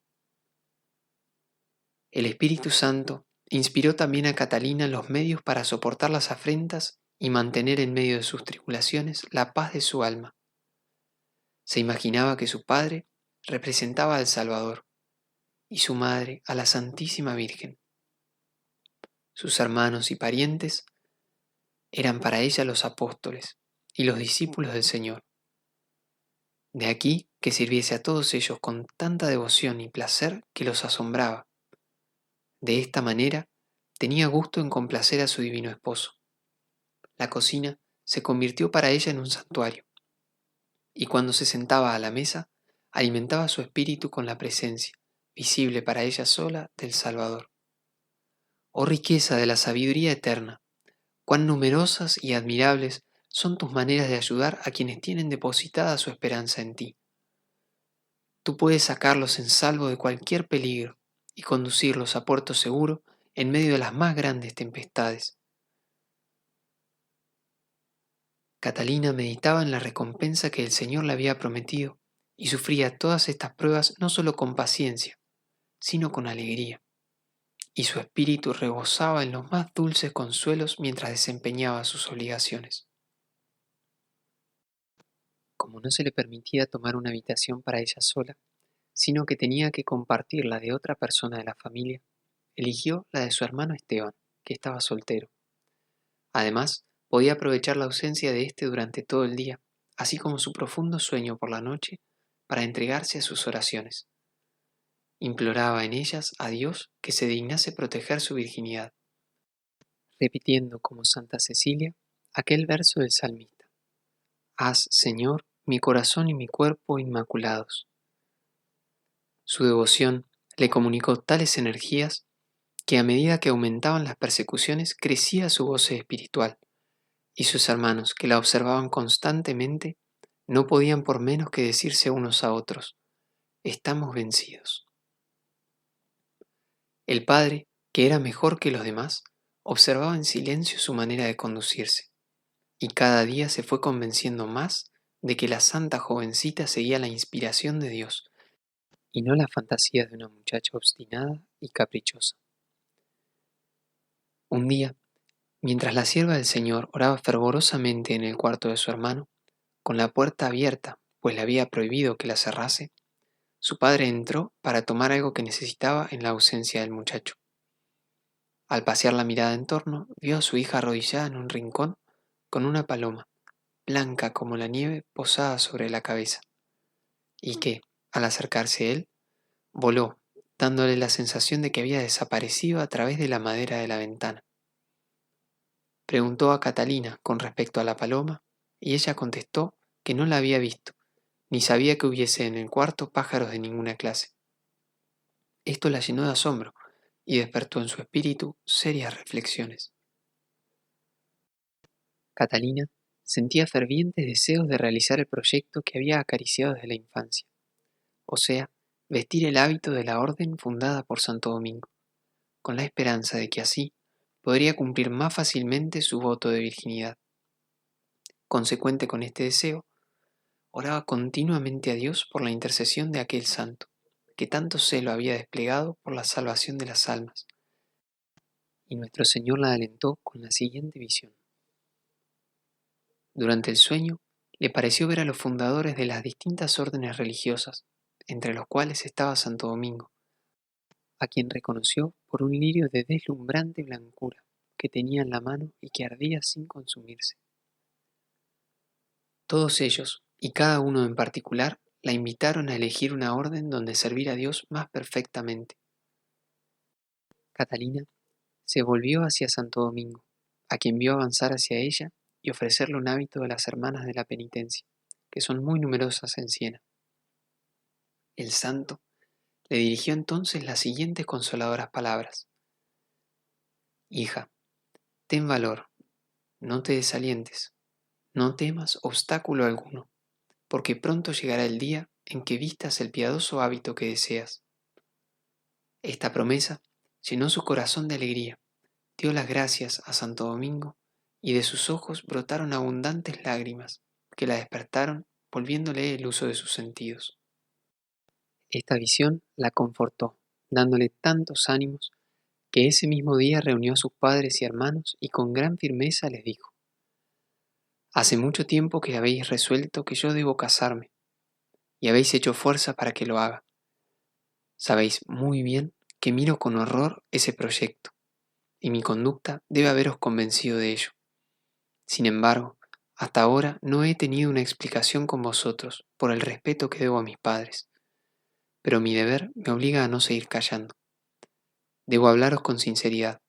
El Espíritu Santo inspiró también a Catalina los medios para soportar las afrentas y mantener en medio de sus tribulaciones la paz de su alma. Se imaginaba que su padre representaba al Salvador y su madre a la Santísima Virgen. Sus hermanos y parientes eran para ella los apóstoles y los discípulos del Señor. De aquí que sirviese a todos ellos con tanta devoción y placer que los asombraba. De esta manera tenía gusto en complacer a su divino esposo. La cocina se convirtió para ella en un santuario, y cuando se sentaba a la mesa, alimentaba su espíritu con la presencia, visible para ella sola, del Salvador. Oh riqueza de la sabiduría eterna, cuán numerosas y admirables son tus maneras de ayudar a quienes tienen depositada su esperanza en ti. tú puedes sacarlos en salvo de cualquier peligro y conducirlos a puerto seguro en medio de las más grandes tempestades. Catalina meditaba en la recompensa que el Señor le había prometido y sufría todas estas pruebas no solo con paciencia, sino con alegría, y su espíritu rebosaba en los más dulces consuelos mientras desempeñaba sus obligaciones. Como no se le permitía tomar una habitación para ella sola, sino que tenía que compartir la de otra persona de la familia, eligió la de su hermano Esteban, que estaba soltero. Además, podía aprovechar la ausencia de éste durante todo el día, así como su profundo sueño por la noche, para entregarse a sus oraciones. Imploraba en ellas a Dios que se dignase proteger su virginidad, repitiendo como Santa Cecilia aquel verso del salmista: Haz, Señor, mi corazón y mi cuerpo inmaculados. Su devoción le comunicó tales energías que a medida que aumentaban las persecuciones crecía su goce espiritual, y sus hermanos, que la observaban constantemente, no podían por menos que decirse unos a otros: estamos vencidos. El padre, que era mejor que los demás, observaba en silencio su manera de conducirse, y cada día se fue convenciendo más de que la santa jovencita seguía la inspiración de Dios, y no las fantasías de una muchacha obstinada y caprichosa. Un día, mientras la sierva del Señor oraba fervorosamente en el cuarto de su hermano, con la puerta abierta, pues le había prohibido que la cerrase, su padre entró para tomar algo que necesitaba en la ausencia del muchacho. Al pasear la mirada en torno, vio a su hija arrodillada en un rincón con una paloma, blanca como la nieve, posada sobre la cabeza, y que, al acercarse él, voló, dándole la sensación de que había desaparecido a través de la madera de la ventana. Preguntó a Catalina con respecto a la paloma, y ella contestó que no la había visto, ni sabía que hubiese en el cuarto pájaros de ninguna clase. Esto la llenó de asombro y despertó en su espíritu serias reflexiones. Catalina sentía fervientes deseos de realizar el proyecto que había acariciado desde la infancia, o sea, vestir el hábito de la orden fundada por Santo Domingo, con la esperanza de que así podría cumplir más fácilmente su voto de virginidad. Consecuente con este deseo, oraba continuamente a Dios por la intercesión de aquel santo, que tanto celo había desplegado por la salvación de las almas, y nuestro Señor la alentó con la siguiente visión. Durante el sueño, le pareció ver a los fundadores de las distintas órdenes religiosas, entre los cuales estaba Santo Domingo, a quien reconoció por un lirio de deslumbrante blancura que tenía en la mano y que ardía sin consumirse. Todos ellos, y cada uno en particular, la invitaron a elegir una orden donde servir a Dios más perfectamente. Catalina se volvió hacia Santo Domingo, a quien vio avanzar hacia ella y ofrecerle un hábito de las hermanas de la penitencia, que son muy numerosas en Siena. El santo le dirigió entonces las siguientes consoladoras palabras: Hija, ten valor, no te desalientes, no temas obstáculo alguno, porque pronto llegará el día en que vistas el piadoso hábito que deseas. Esta promesa llenó su corazón de alegría, dio las gracias a Santo Domingo, y de sus ojos brotaron abundantes lágrimas, que la despertaron, volviéndole el uso de sus sentidos. Esta visión la confortó, dándole tantos ánimos, que ese mismo día reunió a sus padres y hermanos y con gran firmeza les dijo: Hace mucho tiempo que habéis resuelto que yo debo casarme, y habéis hecho fuerza para que lo haga. Sabéis muy bien que miro con horror ese proyecto, y mi conducta debe haberos convencido de ello. Sin embargo, hasta ahora no he tenido una explicación con vosotros por el respeto que debo a mis padres, pero mi deber me obliga a no seguir callando. Debo hablaros con sinceridad,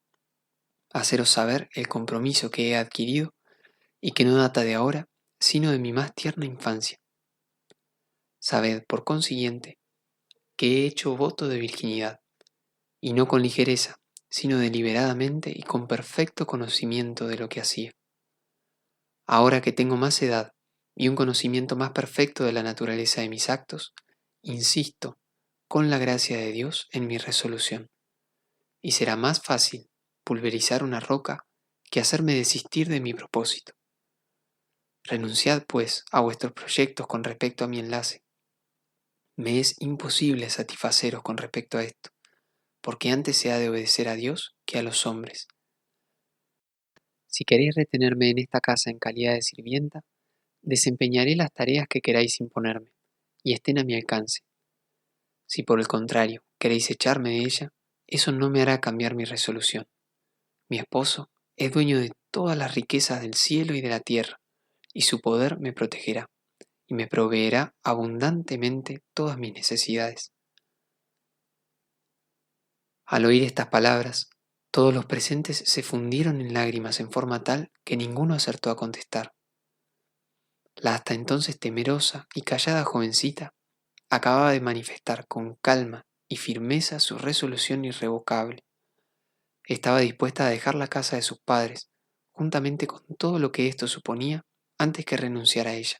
haceros saber el compromiso que he adquirido y que no data de ahora, sino de mi más tierna infancia. Sabed, por consiguiente, que he hecho voto de virginidad, y no con ligereza, sino deliberadamente y con perfecto conocimiento de lo que hacía. Ahora que tengo más edad y un conocimiento más perfecto de la naturaleza de mis actos, insisto, con la gracia de Dios, en mi resolución, y será más fácil pulverizar una roca que hacerme desistir de mi propósito. Renunciad, pues, a vuestros proyectos con respecto a mi enlace. Me es imposible satisfaceros con respecto a esto, porque antes se ha de obedecer a Dios que a los hombres. Si queréis retenerme en esta casa en calidad de sirvienta, desempeñaré las tareas que queráis imponerme, y estén a mi alcance. Si por el contrario queréis echarme de ella, eso no me hará cambiar mi resolución. Mi esposo es dueño de todas las riquezas del cielo y de la tierra, y su poder me protegerá, y me proveerá abundantemente todas mis necesidades. Al oír estas palabras, todos los presentes se fundieron en lágrimas en forma tal que ninguno acertó a contestar. La hasta entonces temerosa y callada jovencita acababa de manifestar con calma y firmeza su resolución irrevocable. Estaba dispuesta a dejar la casa de sus padres, juntamente con todo lo que esto suponía, antes que renunciar a ella.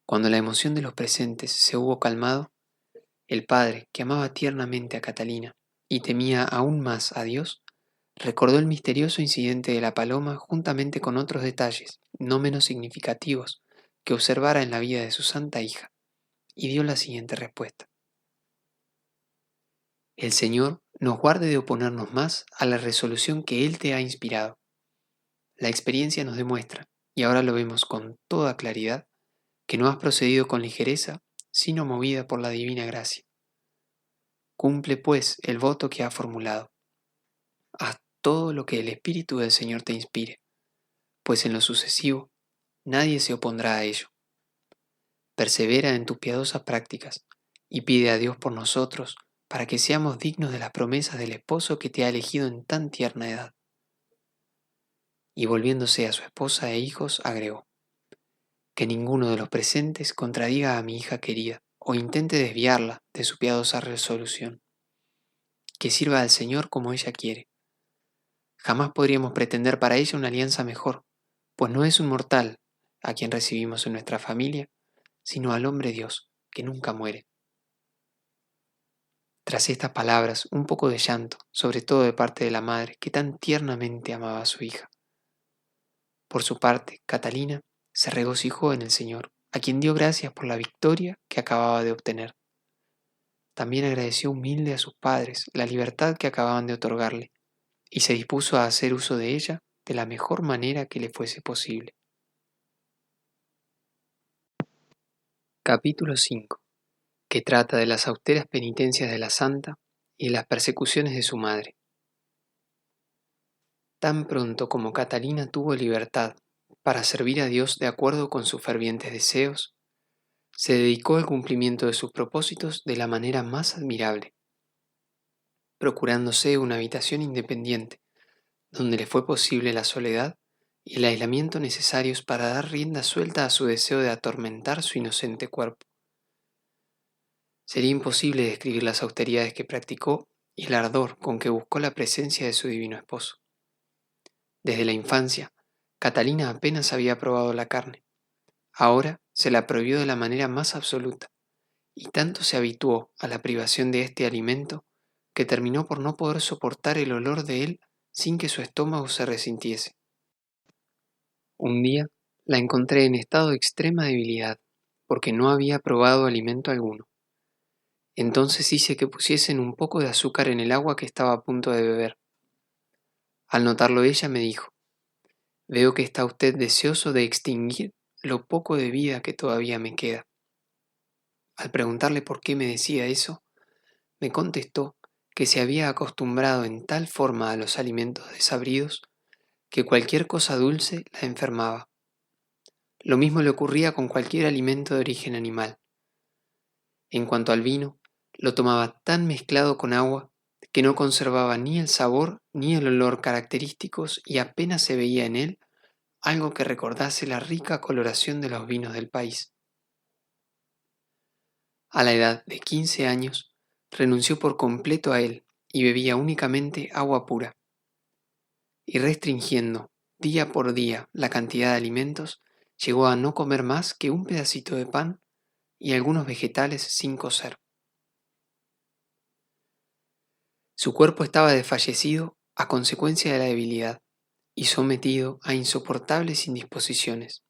Cuando la emoción de los presentes se hubo calmado, el padre, que amaba tiernamente a Catalina y temía aún más a Dios, recordó el misterioso incidente de la paloma juntamente con otros detalles, no menos significativos, que observara en la vida de su santa hija, y dio la siguiente respuesta. El Señor nos guarde de oponernos más a la resolución que Él te ha inspirado. La experiencia nos demuestra, y ahora lo vemos con toda claridad, que no has procedido con ligereza, sino movida por la divina gracia. Cumple, pues, el voto que has formulado. Haz todo lo que el Espíritu del Señor te inspire, pues en lo sucesivo nadie se opondrá a ello. Persevera en tus piadosas prácticas y pide a Dios por nosotros para que seamos dignos de las promesas del esposo que te ha elegido en tan tierna edad. Y volviéndose a su esposa e hijos, agregó, que ninguno de los presentes contradiga a mi hija querida o intente desviarla de su piadosa resolución. Que sirva al Señor como ella quiere. Jamás podríamos pretender para ella una alianza mejor, pues no es un mortal a quien recibimos en nuestra familia, sino al hombre Dios, que nunca muere. Tras estas palabras, un poco de llanto, sobre todo de parte de la madre, que tan tiernamente amaba a su hija. Por su parte, Catalina se regocijó en el Señor, a quien dio gracias por la victoria que acababa de obtener. También agradeció humilde a sus padres la libertad que acababan de otorgarle, y se dispuso a hacer uso de ella de la mejor manera que le fuese posible. Capítulo 5, que trata de las austeras penitencias de la santa y de las persecuciones de su madre. Tan pronto como Catalina tuvo libertad para servir a Dios de acuerdo con sus fervientes deseos, se dedicó al cumplimiento de sus propósitos de la manera más admirable, procurándose una habitación independiente, donde le fue posible la soledad y el aislamiento necesarios para dar rienda suelta a su deseo de atormentar su inocente cuerpo. Sería imposible describir las austeridades que practicó y el ardor con que buscó la presencia de su divino esposo. Desde la infancia, Catalina apenas había probado la carne. Ahora se la prohibió de la manera más absoluta, y tanto se habituó a la privación de este alimento que terminó por no poder soportar el olor de él sin que su estómago se resintiese. Un día la encontré en estado de extrema debilidad, porque no había probado alimento alguno. Entonces hice que pusiesen un poco de azúcar en el agua que estaba a punto de beber. Al notarlo ella me dijo, «Veo que está usted deseoso de extinguir lo poco de vida que todavía me queda». Al preguntarle por qué me decía eso, me contestó que se había acostumbrado en tal forma a los alimentos desabridos que cualquier cosa dulce la enfermaba. Lo mismo le ocurría con cualquier alimento de origen animal. En cuanto al vino, lo tomaba tan mezclado con agua que no conservaba ni el sabor ni el olor característicos y apenas se veía en él algo que recordase la rica coloración de los vinos del país. A la edad de 15 años, renunció por completo a él y bebía únicamente agua pura. Y restringiendo día por día la cantidad de alimentos, llegó a no comer más que un pedacito de pan y algunos vegetales sin cocer. Su cuerpo estaba desfallecido a consecuencia de la debilidad y sometido a insoportables indisposiciones.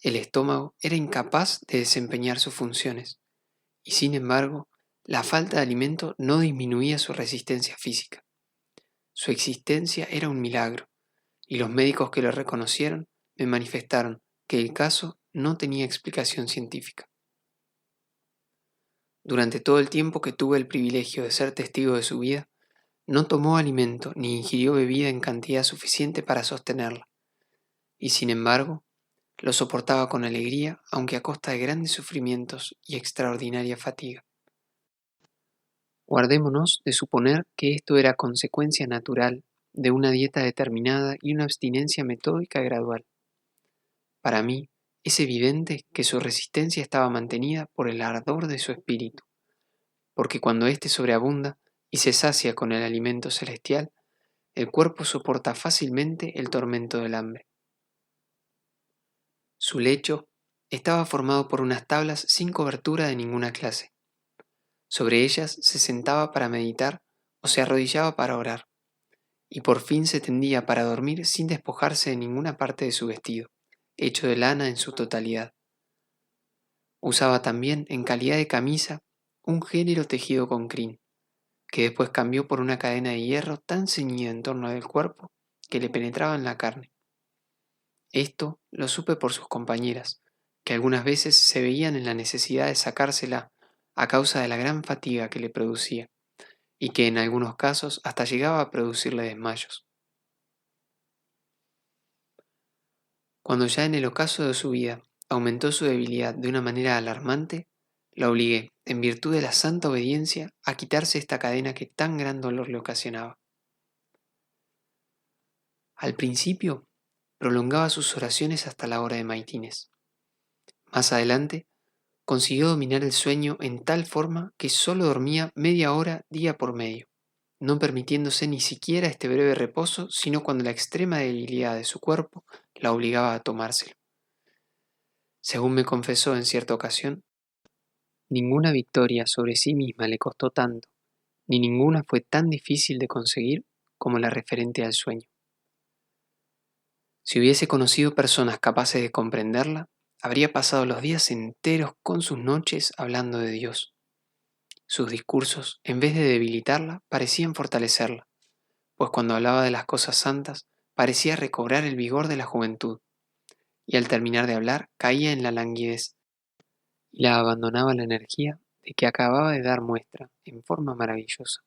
El estómago era incapaz de desempeñar sus funciones, y sin embargo, la falta de alimento no disminuía su resistencia física. Su existencia era un milagro, y los médicos que lo reconocieron me manifestaron que el caso no tenía explicación científica. Durante todo el tiempo que tuve el privilegio de ser testigo de su vida, no tomó alimento ni ingirió bebida en cantidad suficiente para sostenerla, y sin embargo, lo soportaba con alegría, aunque a costa de grandes sufrimientos y extraordinaria fatiga. Guardémonos de suponer que esto era consecuencia natural de una dieta determinada y una abstinencia metódica y gradual. Para mí, es evidente que su resistencia estaba mantenida por el ardor de su espíritu, porque cuando éste sobreabunda y se sacia con el alimento celestial, el cuerpo soporta fácilmente el tormento del hambre. Su lecho estaba formado por unas tablas sin cobertura de ninguna clase. Sobre ellas se sentaba para meditar o se arrodillaba para orar, y por fin se tendía para dormir sin despojarse de ninguna parte de su vestido, hecho de lana en su totalidad. Usaba también, en calidad de camisa, un género tejido con crin, que después cambió por una cadena de hierro tan ceñida en torno del cuerpo que le penetraba en la carne. Esto lo supe por sus compañeras, que algunas veces se veían en la necesidad de sacársela a causa de la gran fatiga que le producía, y que en algunos casos hasta llegaba a producirle desmayos. Cuando ya en el ocaso de su vida aumentó su debilidad de una manera alarmante, la obligué, en virtud de la santa obediencia, a quitarse esta cadena que tan gran dolor le ocasionaba. Al principio, prolongaba sus oraciones hasta la hora de maitines. Más adelante, consiguió dominar el sueño en tal forma que solo dormía media hora día por medio, no permitiéndose ni siquiera este breve reposo, sino cuando la extrema debilidad de su cuerpo la obligaba a tomárselo. Según me confesó en cierta ocasión, ninguna victoria sobre sí misma le costó tanto, ni ninguna fue tan difícil de conseguir como la referente al sueño. Si hubiese conocido personas capaces de comprenderla, habría pasado los días enteros con sus noches hablando de Dios. Sus discursos, en vez de debilitarla, parecían fortalecerla, pues cuando hablaba de las cosas santas, parecía recobrar el vigor de la juventud, y al terminar de hablar caía en la languidez, y la abandonaba la energía de que acababa de dar muestra en forma maravillosa.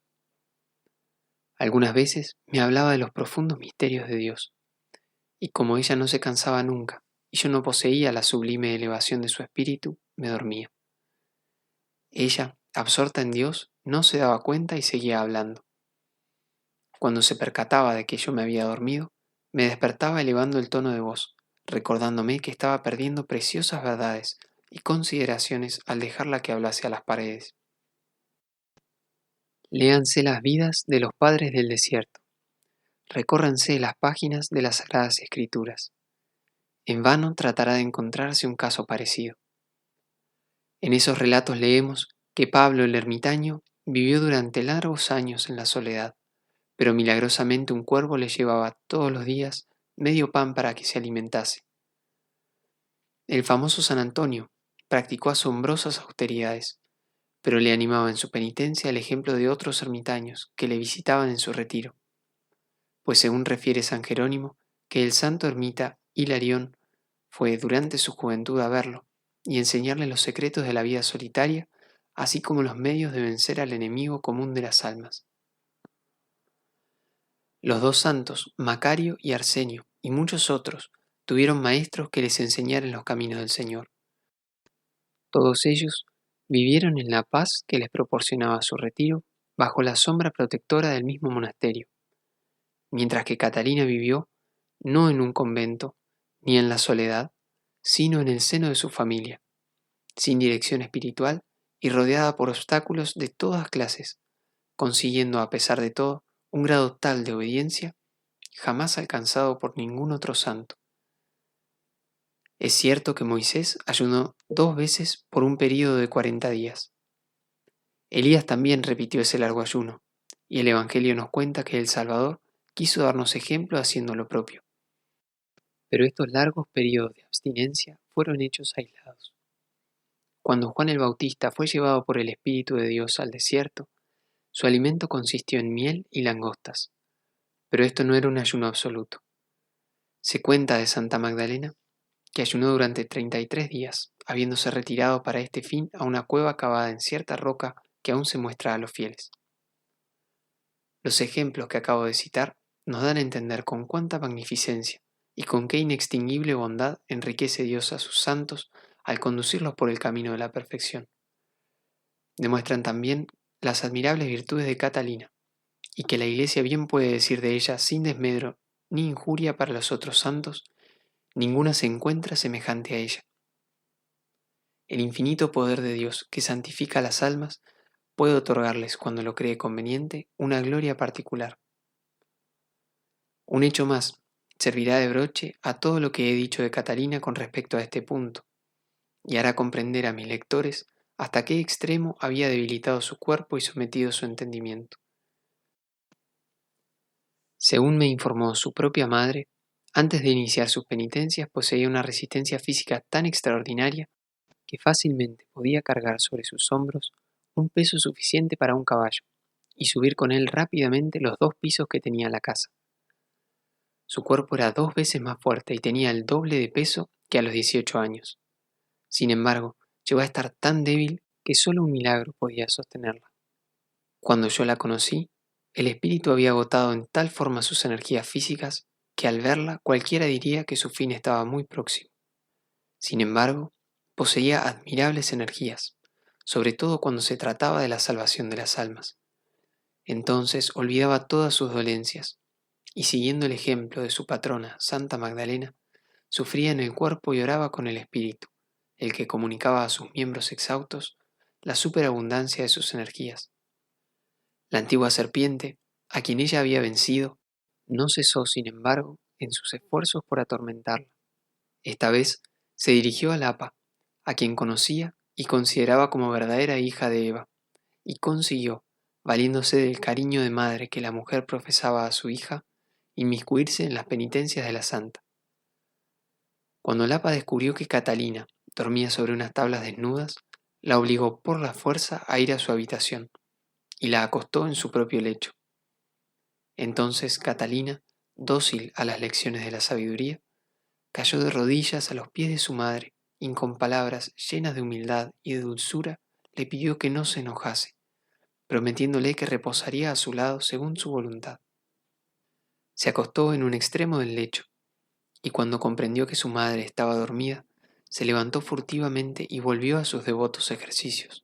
Algunas veces me hablaba de los profundos misterios de Dios, y como ella no se cansaba nunca, y yo no poseía la sublime elevación de su espíritu, me dormía. Ella, absorta en Dios, no se daba cuenta y seguía hablando. Cuando se percataba de que yo me había dormido, me despertaba elevando el tono de voz, recordándome que estaba perdiendo preciosas verdades y consideraciones al dejarla que hablase a las paredes. Léanse las vidas de los padres del desierto. Recórranse las páginas de las Sagradas Escrituras. En vano tratará de encontrarse un caso parecido. En esos relatos leemos que Pablo el ermitaño vivió durante largos años en la soledad, pero milagrosamente un cuervo le llevaba todos los días medio pan para que se alimentase. El famoso San Antonio practicó asombrosas austeridades, pero le animaba en su penitencia el ejemplo de otros ermitaños que le visitaban en su retiro, pues según refiere San Jerónimo, que el santo ermita Hilarión fue durante su juventud a verlo y enseñarle los secretos de la vida solitaria, así como los medios de vencer al enemigo común de las almas. Los dos santos, Macario y Arsenio, y muchos otros, tuvieron maestros que les enseñaran los caminos del Señor. Todos ellos vivieron en la paz que les proporcionaba su retiro bajo la sombra protectora del mismo monasterio, mientras que Catalina vivió no en un convento ni en la soledad, sino en el seno de su familia, sin dirección espiritual y rodeada por obstáculos de todas clases, consiguiendo a pesar de todo un grado tal de obediencia jamás alcanzado por ningún otro santo. Es cierto que Moisés ayunó 2 veces por un período de 40 días. Elías también repitió ese largo ayuno, y el Evangelio nos cuenta que el Salvador quiso darnos ejemplo haciendo lo propio. Pero estos largos periodos de abstinencia fueron hechos aislados. Cuando Juan el Bautista fue llevado por el Espíritu de Dios al desierto, su alimento consistió en miel y langostas, pero esto no era un ayuno absoluto. Se cuenta de Santa Magdalena que ayunó durante 33 días, habiéndose retirado para este fin a una cueva cavada en cierta roca que aún se muestra a los fieles. Los ejemplos que acabo de citar nos dan a entender con cuánta magnificencia y con qué inextinguible bondad enriquece Dios a sus santos al conducirlos por el camino de la perfección. Demuestran también las admirables virtudes de Catalina, y que la Iglesia bien puede decir de ella sin desmedro ni injuria para los otros santos, ninguna se encuentra semejante a ella. El infinito poder de Dios que santifica a las almas puede otorgarles, cuando lo cree conveniente, una gloria particular. Un hecho más servirá de broche a todo lo que he dicho de Catalina con respecto a este punto, y hará comprender a mis lectores hasta qué extremo había debilitado su cuerpo y sometido su entendimiento. Según me informó su propia madre, antes de iniciar sus penitencias poseía una resistencia física tan extraordinaria que fácilmente podía cargar sobre sus hombros un peso suficiente para un caballo y subir con él rápidamente los 2 pisos que tenía la casa. Su cuerpo era 2 veces más fuerte y tenía el doble de peso que a los 18 años. Sin embargo, llegó a estar tan débil que solo un milagro podía sostenerla. Cuando yo la conocí, el espíritu había agotado en tal forma sus energías físicas que al verla cualquiera diría que su fin estaba muy próximo. Sin embargo, poseía admirables energías, sobre todo cuando se trataba de la salvación de las almas. Entonces olvidaba todas sus dolencias, y siguiendo el ejemplo de su patrona, Santa Magdalena, sufría en el cuerpo y oraba con el espíritu, el que comunicaba a sus miembros exhaustos la superabundancia de sus energías. La antigua serpiente, a quien ella había vencido, no cesó, sin embargo, en sus esfuerzos por atormentarla. Esta vez se dirigió a Lapa, a quien conocía y consideraba como verdadera hija de Eva, y consiguió, valiéndose del cariño de madre que la mujer profesaba a su hija, inmiscuirse en las penitencias de la santa. Cuando Lapa descubrió que Catalina dormía sobre unas tablas desnudas, la obligó por la fuerza a ir a su habitación, y la acostó en su propio lecho. Entonces Catalina, dócil a las lecciones de la sabiduría, cayó de rodillas a los pies de su madre y con palabras llenas de humildad y de dulzura le pidió que no se enojase, prometiéndole que reposaría a su lado según su voluntad. Se acostó en un extremo del lecho, y cuando comprendió que su madre estaba dormida, se levantó furtivamente y volvió a sus devotos ejercicios.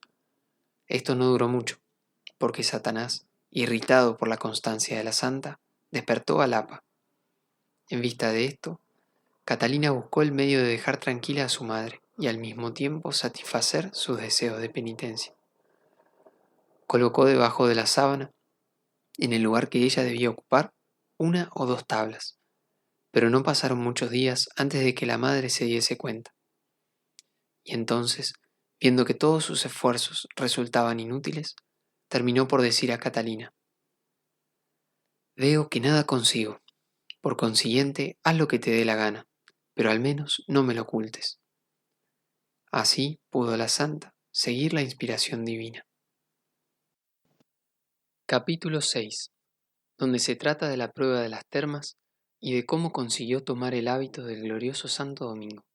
Esto no duró mucho, porque Satanás, irritado por la constancia de la santa, despertó a Lapa. En vista de esto, Catalina buscó el medio de dejar tranquila a su madre y al mismo tiempo satisfacer sus deseos de penitencia. Colocó debajo de la sábana, en el lugar que ella debía ocupar, 1 o 2 tablas, pero no pasaron muchos días antes de que la madre se diese cuenta. Y entonces, viendo que todos sus esfuerzos resultaban inútiles, terminó por decir a Catalina: «Veo que nada consigo, por consiguiente, haz lo que te dé la gana, pero al menos no me lo ocultes». Así pudo la santa seguir la inspiración divina. Capítulo 6, donde se trata de la prueba de las termas y de cómo consiguió tomar el hábito del glorioso Santo Domingo.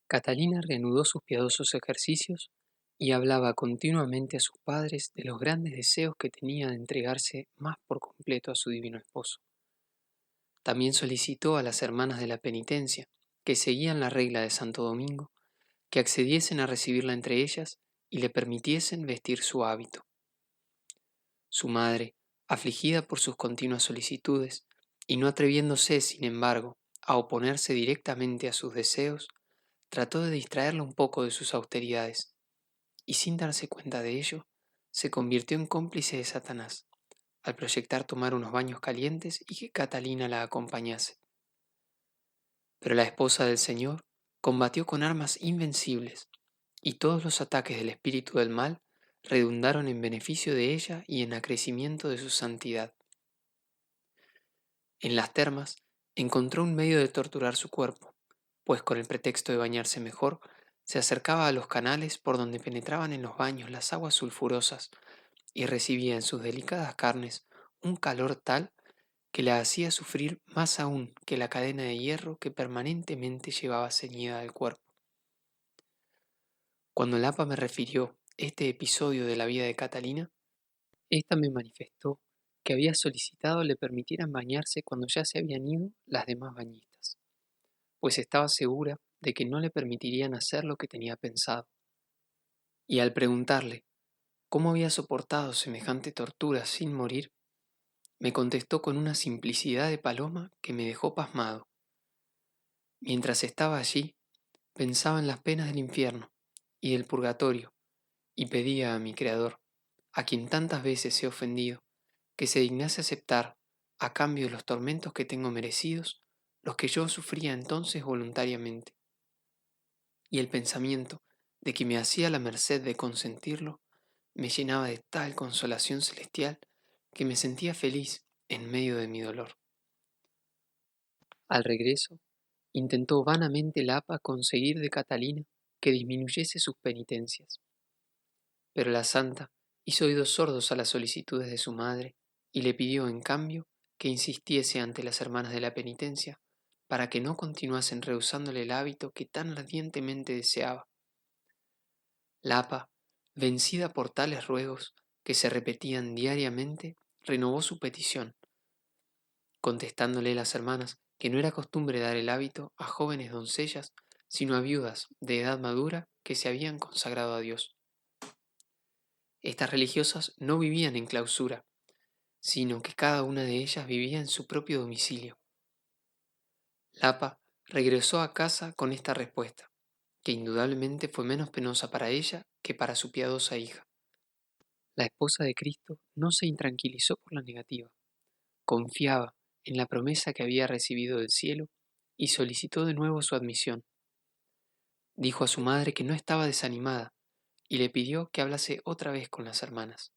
Catalina reanudó sus piadosos ejercicios y hablaba continuamente a sus padres de los grandes deseos que tenía de entregarse más por completo a su divino esposo. También solicitó a las hermanas de la penitencia, que seguían la regla de Santo Domingo, que accediesen a recibirla entre ellas y le permitiesen vestir su hábito. Su madre, afligida por sus continuas solicitudes, y no atreviéndose, sin embargo, a oponerse directamente a sus deseos, trató de distraerla un poco de sus austeridades, y sin darse cuenta de ello, se convirtió en cómplice de Satanás, al proyectar tomar unos baños calientes y que Catalina la acompañase. Pero la esposa del Señor combatió con armas invencibles, y todos los ataques del espíritu del mal redundaron en beneficio de ella y en acrecimiento de su santidad. En las termas encontró un medio de torturar su cuerpo, pues con el pretexto de bañarse mejor, se acercaba a los canales por donde penetraban en los baños las aguas sulfurosas y recibía en sus delicadas carnes un calor tal que la hacía sufrir más aún que la cadena de hierro que permanentemente llevaba ceñida al cuerpo. Cuando Lapa me refirió este episodio de la vida de Catalina, ésta me manifestó que había solicitado le permitieran bañarse cuando ya se habían ido las demás bañistas, pues estaba segura de que no le permitirían hacer lo que tenía pensado. Y al preguntarle cómo había soportado semejante tortura sin morir, me contestó con una simplicidad de paloma que me dejó pasmado. Mientras estaba allí, pensaba en las penas del infierno y del purgatorio, y pedía a mi Creador, a quien tantas veces he ofendido, que se dignase aceptar, a cambio de los tormentos que tengo merecidos, los que yo sufría entonces voluntariamente. Y el pensamiento de que me hacía la merced de consentirlo me llenaba de tal consolación celestial que me sentía feliz en medio de mi dolor. Al regreso, intentó vanamente Lapa conseguir de Catalina que disminuyese sus penitencias, pero la santa hizo oídos sordos a las solicitudes de su madre y le pidió, en cambio, que insistiese ante las hermanas de la penitencia para que no continuasen rehusándole el hábito que tan ardientemente deseaba. Lapa, vencida por tales ruegos que se repetían diariamente, renovó su petición, contestándole las hermanas que no era costumbre dar el hábito a jóvenes doncellas, sino a viudas de edad madura que se habían consagrado a Dios. Estas religiosas no vivían en clausura, sino que cada una de ellas vivía en su propio domicilio. Lapa regresó a casa con esta respuesta, que indudablemente fue menos penosa para ella que para su piadosa hija. La esposa de Cristo no se intranquilizó por la negativa, confiaba en la promesa que había recibido del cielo y solicitó de nuevo su admisión. Dijo a su madre que no estaba desanimada y le pidió que hablase otra vez con las hermanas.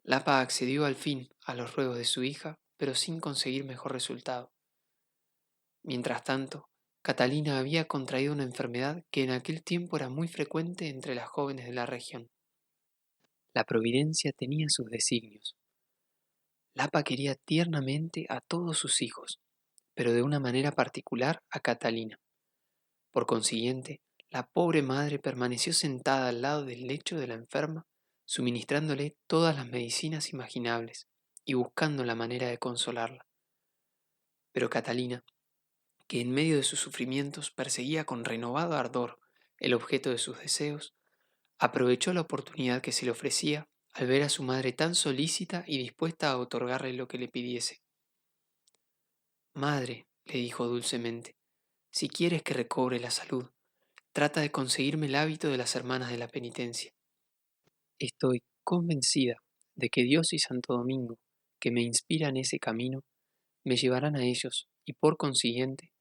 Lapa accedió al fin a los ruegos de su hija, pero sin conseguir mejor resultado. Mientras tanto, Catalina había contraído una enfermedad que en aquel tiempo era muy frecuente entre las jóvenes de la región. La providencia tenía sus designios. Lapa quería tiernamente a todos sus hijos, pero de una manera particular a Catalina. Por consiguiente, la pobre madre permaneció sentada al lado del lecho de la enferma, suministrándole todas las medicinas imaginables y buscando la manera de consolarla. Pero Catalina, que en medio de sus sufrimientos perseguía con renovado ardor el objeto de sus deseos, aprovechó la oportunidad que se le ofrecía al ver a su madre tan solícita y dispuesta a otorgarle lo que le pidiese. Madre, le dijo dulcemente, si quieres que recobre la salud, trata de conseguirme el hábito de las hermanas de la penitencia. Estoy convencida de que Dios y Santo Domingo, que me inspiran ese camino, me llevarán a ellos y por consiguiente,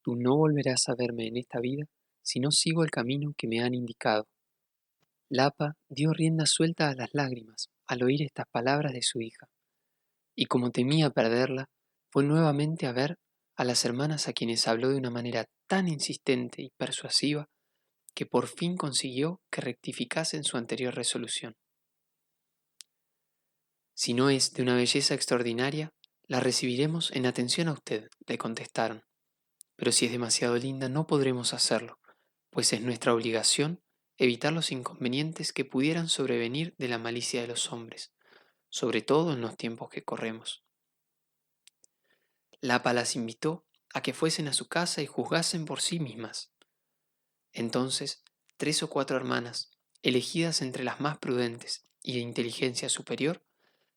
tú no volverás a verme en esta vida si no sigo el camino que me han indicado. Lapa dio rienda suelta a las lágrimas al oír estas palabras de su hija, y como temía perderla, fue nuevamente a ver a las hermanas a quienes habló de una manera tan insistente y persuasiva que por fin consiguió que rectificasen su anterior resolución. Si no es de una belleza extraordinaria, la recibiremos en atención a usted, le contestaron. Pero si es demasiado linda, no podremos hacerlo, pues es nuestra obligación evitar los inconvenientes que pudieran sobrevenir de la malicia de los hombres, sobre todo en los tiempos que corremos. Lapa las invitó a que fuesen a su casa y juzgasen por sí mismas. Entonces, 3 o 4 hermanas, elegidas entre las más prudentes y de inteligencia superior,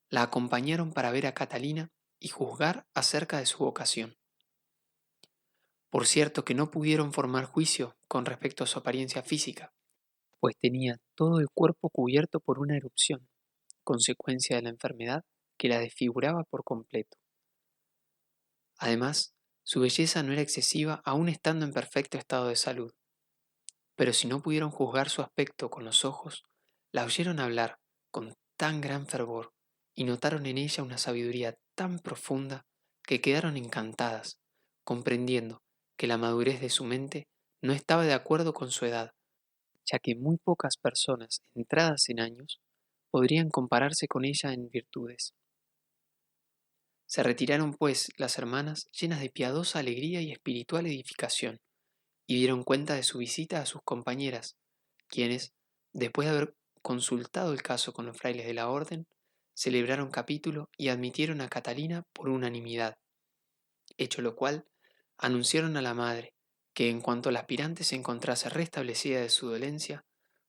la acompañaron para ver a Catalina y juzgar acerca de su vocación. Por cierto que no pudieron formar juicio con respecto a su apariencia física, pues tenía todo el cuerpo cubierto por una erupción, consecuencia de la enfermedad que la desfiguraba por completo. Además, Su belleza no era excesiva aún estando en perfecto estado de salud, pero si no pudieron juzgar su aspecto con los ojos, la oyeron hablar con tan gran fervor y notaron en ella una sabiduría tan profunda que quedaron encantadas, comprendiendo que la madurez de su mente no estaba de acuerdo con su edad, ya que muy pocas personas entradas en años podrían compararse con ella en virtudes. Se retiraron, pues, las hermanas llenas de piadosa alegría y espiritual edificación, y dieron cuenta de su visita a sus compañeras, quienes, después de haber consultado el caso con los frailes de la orden, celebraron capítulo y admitieron a Catalina por unanimidad, hecho lo cual, anunciaron a la madre que en cuanto la aspirante se encontrase restablecida de su dolencia,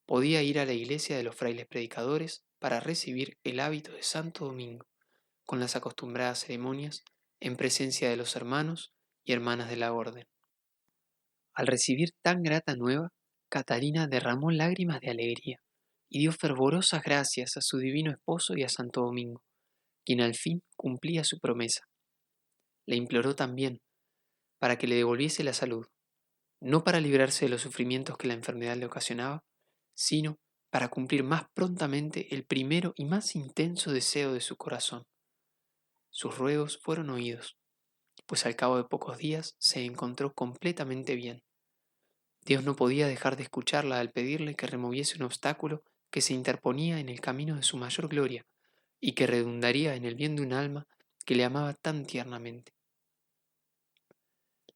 podía ir a la iglesia de los frailes predicadores para recibir el hábito de Santo Domingo, con las acostumbradas ceremonias, en presencia de los hermanos y hermanas de la orden. Al recibir tan grata nueva, Catalina derramó lágrimas de alegría y dio fervorosas gracias a su divino esposo y a Santo Domingo, quien al fin cumplía su promesa. Le imploró también para que le devolviese la salud, no para librarse de los sufrimientos que la enfermedad le ocasionaba, sino para cumplir más prontamente el primero y más intenso deseo de su corazón. Sus ruegos fueron oídos, pues al cabo de pocos días se encontró completamente bien. Dios no podía dejar de escucharla al pedirle que removiese un obstáculo que se interponía en el camino de su mayor gloria y que redundaría en el bien de un alma que le amaba tan tiernamente.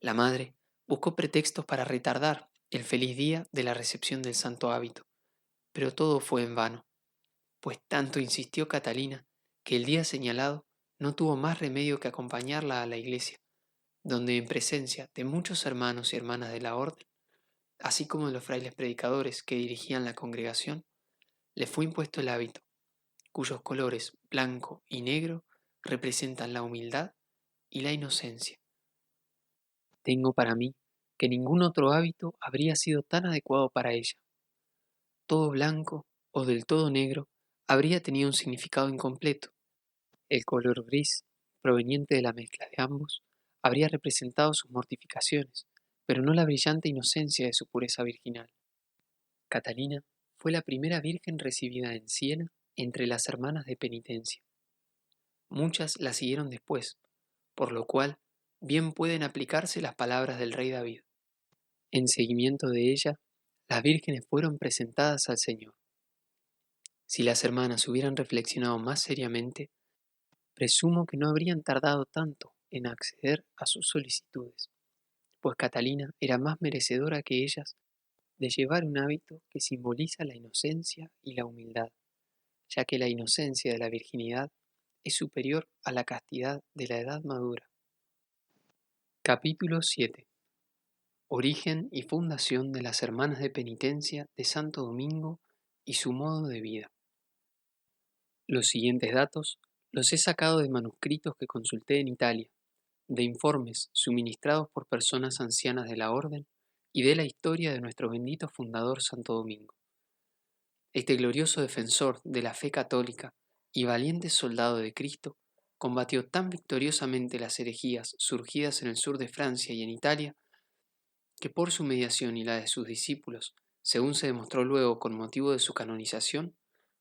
La madre buscó pretextos para retardar el feliz día de la recepción del santo hábito, pero todo fue en vano, pues tanto insistió Catalina que el día señalado no tuvo más remedio que acompañarla a la iglesia, donde en presencia de muchos hermanos y hermanas de la orden, así como de los frailes predicadores que dirigían la congregación, le fue impuesto el hábito, cuyos colores blanco y negro representan la humildad y la inocencia. Tengo para mí que ningún otro hábito habría sido tan adecuado para ella. Todo blanco o del todo negro habría tenido un significado incompleto. El color gris, proveniente de la mezcla de ambos, habría representado sus mortificaciones, pero no la brillante inocencia de su pureza virginal. Catalina fue la primera virgen recibida en Siena entre las hermanas de penitencia. Muchas la siguieron después, por lo cual bien pueden aplicarse las palabras del rey David. En seguimiento de ella, las vírgenes fueron presentadas al Señor. Si las hermanas hubieran reflexionado más seriamente, presumo que no habrían tardado tanto en acceder a sus solicitudes, pues Catalina era más merecedora que ellas de llevar un hábito que simboliza la inocencia y la humildad, ya que la inocencia de la virginidad es superior a la castidad de la edad madura. Capítulo 7. Origen y fundación de las Hermanas de Penitencia de Santo Domingo y su modo de vida. Los siguientes datos los he sacado de manuscritos que consulté en Italia, de informes suministrados por personas ancianas de la Orden y de la historia de nuestro bendito fundador Santo Domingo. Este glorioso defensor de la fe católica y valiente soldado de Cristo combatió tan victoriosamente las herejías surgidas en el sur de Francia y en Italia, que por su mediación y la de sus discípulos, según se demostró luego con motivo de su canonización,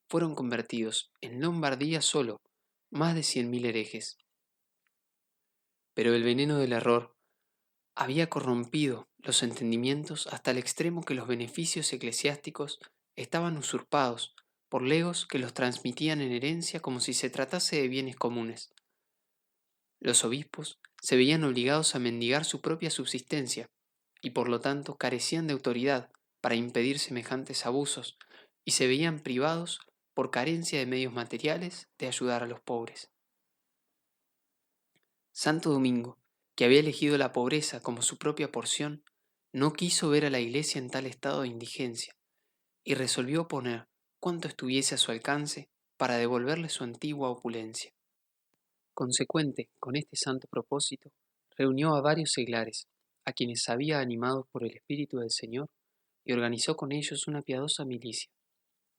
fueron convertidos en Lombardía solo más de 100.000 herejes. Pero el veneno del error había corrompido los entendimientos hasta el extremo que los beneficios eclesiásticos estaban usurpados por legos que los transmitían en herencia como si se tratase de bienes comunes. Los obispos se veían obligados a mendigar su propia subsistencia y por lo tanto carecían de autoridad para impedir semejantes abusos y se veían privados por carencia de medios materiales de ayudar a los pobres. Santo Domingo, que había elegido la pobreza como su propia porción, no quiso ver a la iglesia en tal estado de indigencia y resolvió poner cuanto estuviese a su alcance para devolverle su antigua opulencia. Consecuente con este santo propósito, reunió a varios seglares, a quienes había animado por el Espíritu del Señor, y organizó con ellos una piadosa milicia,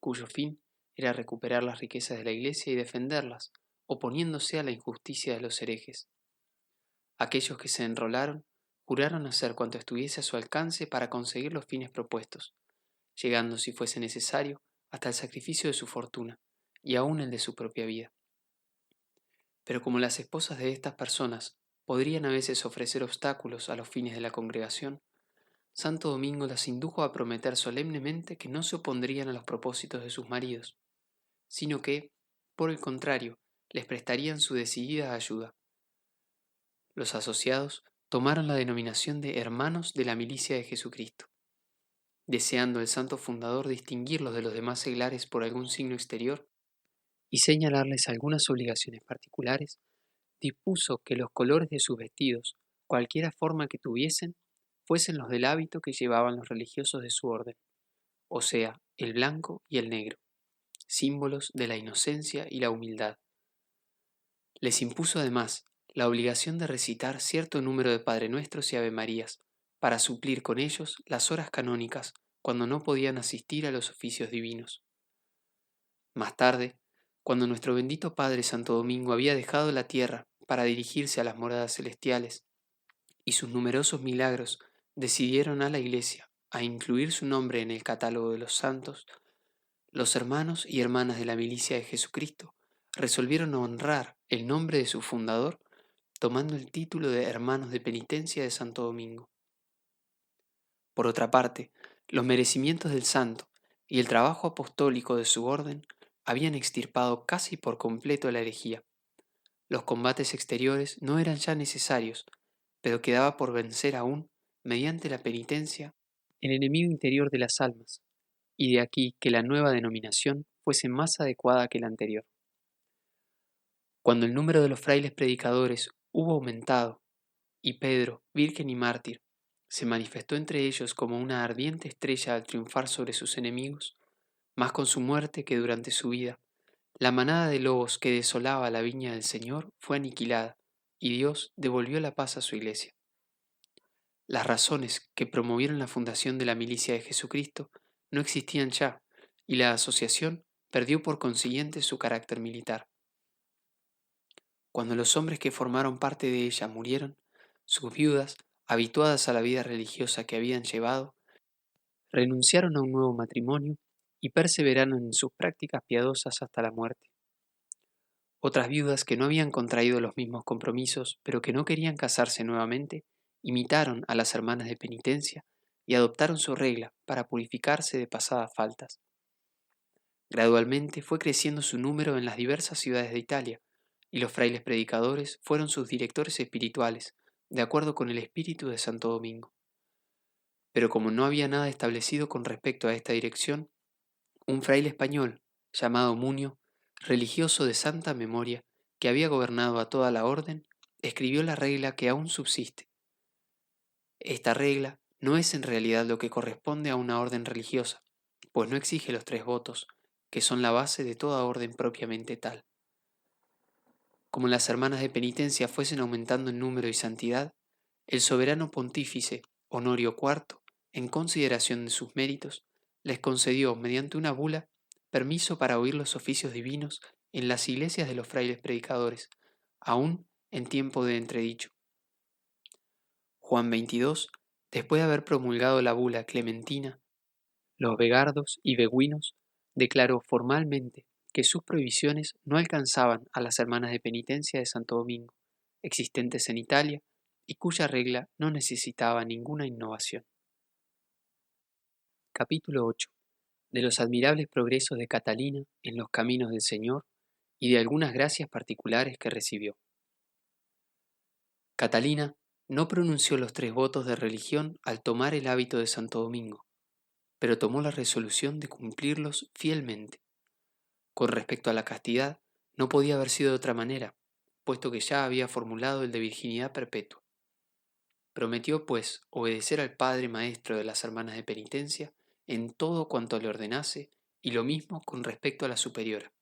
cuyo fin era recuperar las riquezas de la iglesia y defenderlas, oponiéndose a la injusticia de los herejes. Aquellos que se enrolaron juraron hacer cuanto estuviese a su alcance para conseguir los fines propuestos, llegando, si fuese necesario, hasta el sacrificio de su fortuna y aun el de su propia vida. Pero como las esposas de estas personas podrían a veces ofrecer obstáculos a los fines de la congregación, Santo Domingo las indujo a prometer solemnemente que no se opondrían a los propósitos de sus maridos, sino que, por el contrario, les prestarían su decidida ayuda. Los asociados tomaron la denominación de Hermanos de la Milicia de Jesucristo, deseando el santo fundador distinguirlos de los demás seglares por algún signo exterior y señalarles algunas obligaciones particulares. Dispuso que los colores de sus vestidos, cualquiera forma que tuviesen, fuesen los del hábito que llevaban los religiosos de su orden, o sea, el blanco y el negro, símbolos de la inocencia y la humildad. Les impuso además la obligación de recitar cierto número de Padre Nuestros y Ave Marías, para suplir con ellos las horas canónicas cuando no podían asistir a los oficios divinos. Más tarde, cuando nuestro bendito Padre Santo Domingo había dejado la tierra para dirigirse a las moradas celestiales, y sus numerosos milagros decidieron a la Iglesia a incluir su nombre en el catálogo de los santos, los hermanos y hermanas de la milicia de Jesucristo resolvieron honrar el nombre de su fundador tomando el título de Hermanos de Penitencia de Santo Domingo. Por otra parte, los merecimientos del santo y el trabajo apostólico de su orden habían extirpado casi por completo la herejía. Los combates exteriores no eran ya necesarios, pero quedaba por vencer aún, mediante la penitencia, el enemigo interior de las almas, y de aquí que la nueva denominación fuese más adecuada que la anterior. Cuando el número de los frailes predicadores hubo aumentado, y Pedro, virgen y mártir, se manifestó entre ellos como una ardiente estrella al triunfar sobre sus enemigos, más con su muerte que durante su vida, la manada de lobos que desolaba la viña del Señor fue aniquilada, y Dios devolvió la paz a su iglesia. Las razones que promovieron la fundación de la milicia de Jesucristo no existían ya, y la asociación perdió por consiguiente su carácter militar. Cuando los hombres que formaron parte de ella murieron, sus viudas, habituadas a la vida religiosa que habían llevado, renunciaron a un nuevo matrimonio y perseveraron en sus prácticas piadosas hasta la muerte. Otras viudas que no habían contraído los mismos compromisos, pero que no querían casarse nuevamente, imitaron a las hermanas de penitencia y adoptaron su regla para purificarse de pasadas faltas. Gradualmente fue creciendo su número en las diversas ciudades de Italia, y los frailes predicadores fueron sus directores espirituales, de acuerdo con el espíritu de Santo Domingo. Pero como no había nada establecido con respecto a esta dirección, un fraile español, llamado Munio, religioso de santa memoria, que había gobernado a toda la orden, escribió la regla que aún subsiste. Esta regla no es en realidad lo que corresponde a una orden religiosa, pues no exige los 3 votos, que son la base de toda orden propiamente tal. Como las hermanas de penitencia fuesen aumentando en número y santidad, el soberano pontífice Honorio IV, en consideración de sus méritos, les concedió, mediante una bula, permiso para oír los oficios divinos en las iglesias de los frailes predicadores, aún en tiempo de entredicho. Juan XXII, después de haber promulgado la bula clementina, los begardos y beguinos declaró formalmente que sus prohibiciones no alcanzaban a las hermanas de penitencia de Santo Domingo, existentes en Italia, y cuya regla no necesitaba ninguna innovación. Capítulo 8. De los admirables progresos de Catalina en los caminos del Señor y de algunas gracias particulares que recibió. Catalina no pronunció los 3 votos de religión al tomar el hábito de Santo Domingo, pero tomó la resolución de cumplirlos fielmente. Con respecto a la castidad, no podía haber sido de otra manera, puesto que ya había formulado el de virginidad perpetua. Prometió, pues, obedecer al padre maestro de las hermanas de penitencia en todo cuanto le ordenase, y lo mismo con respecto a la superiora.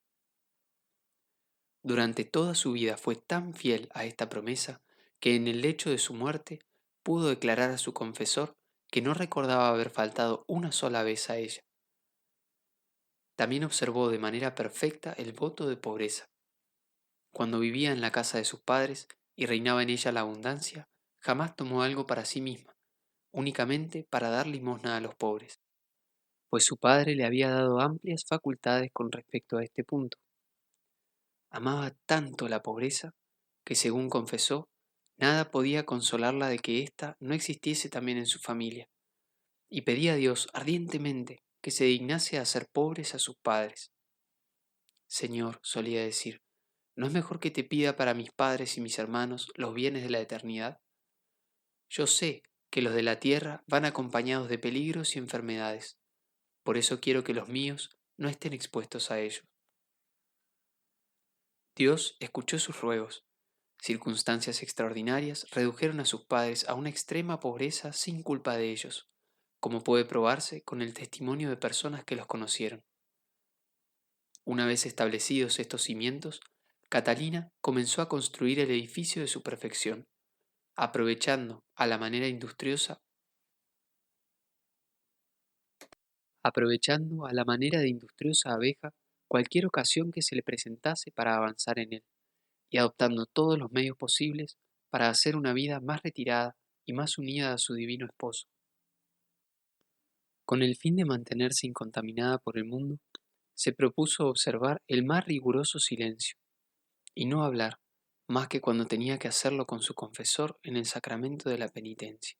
Durante toda su vida fue tan fiel a esta promesa que en el lecho de su muerte pudo declarar a su confesor que no recordaba haber faltado una sola vez a ella. También observó de manera perfecta el voto de pobreza. Cuando vivía en la casa de sus padres, y reinaba en ella la abundancia, jamás tomó algo para sí misma, únicamente para dar limosna a los pobres, pues su padre le había dado amplias facultades con respecto a este punto. Amaba tanto la pobreza que, según confesó, nada podía consolarla de que ésta no existiese también en su familia, y pedía a Dios ardientemente que se dignase a hacer pobres a sus padres. Señor, solía decir, ¿no es mejor que te pida para mis padres y mis hermanos los bienes de la eternidad? Yo sé que los de la tierra van acompañados de peligros y enfermedades, por eso quiero que los míos no estén expuestos a ellos. Dios escuchó sus ruegos. Circunstancias extraordinarias redujeron a sus padres a una extrema pobreza sin culpa de ellos, como puede probarse con el testimonio de personas que los conocieron. Una vez establecidos estos cimientos, Catalina comenzó a construir el edificio de su perfección, aprovechando a la manera de industriosa abeja cualquier ocasión que se le presentase para avanzar en él, y adoptando todos los medios posibles para hacer una vida más retirada y más unida a su divino esposo. Con el fin de mantenerse incontaminada por el mundo, se propuso observar el más riguroso silencio, y no hablar, más que cuando tenía que hacerlo con su confesor en el sacramento de la penitencia.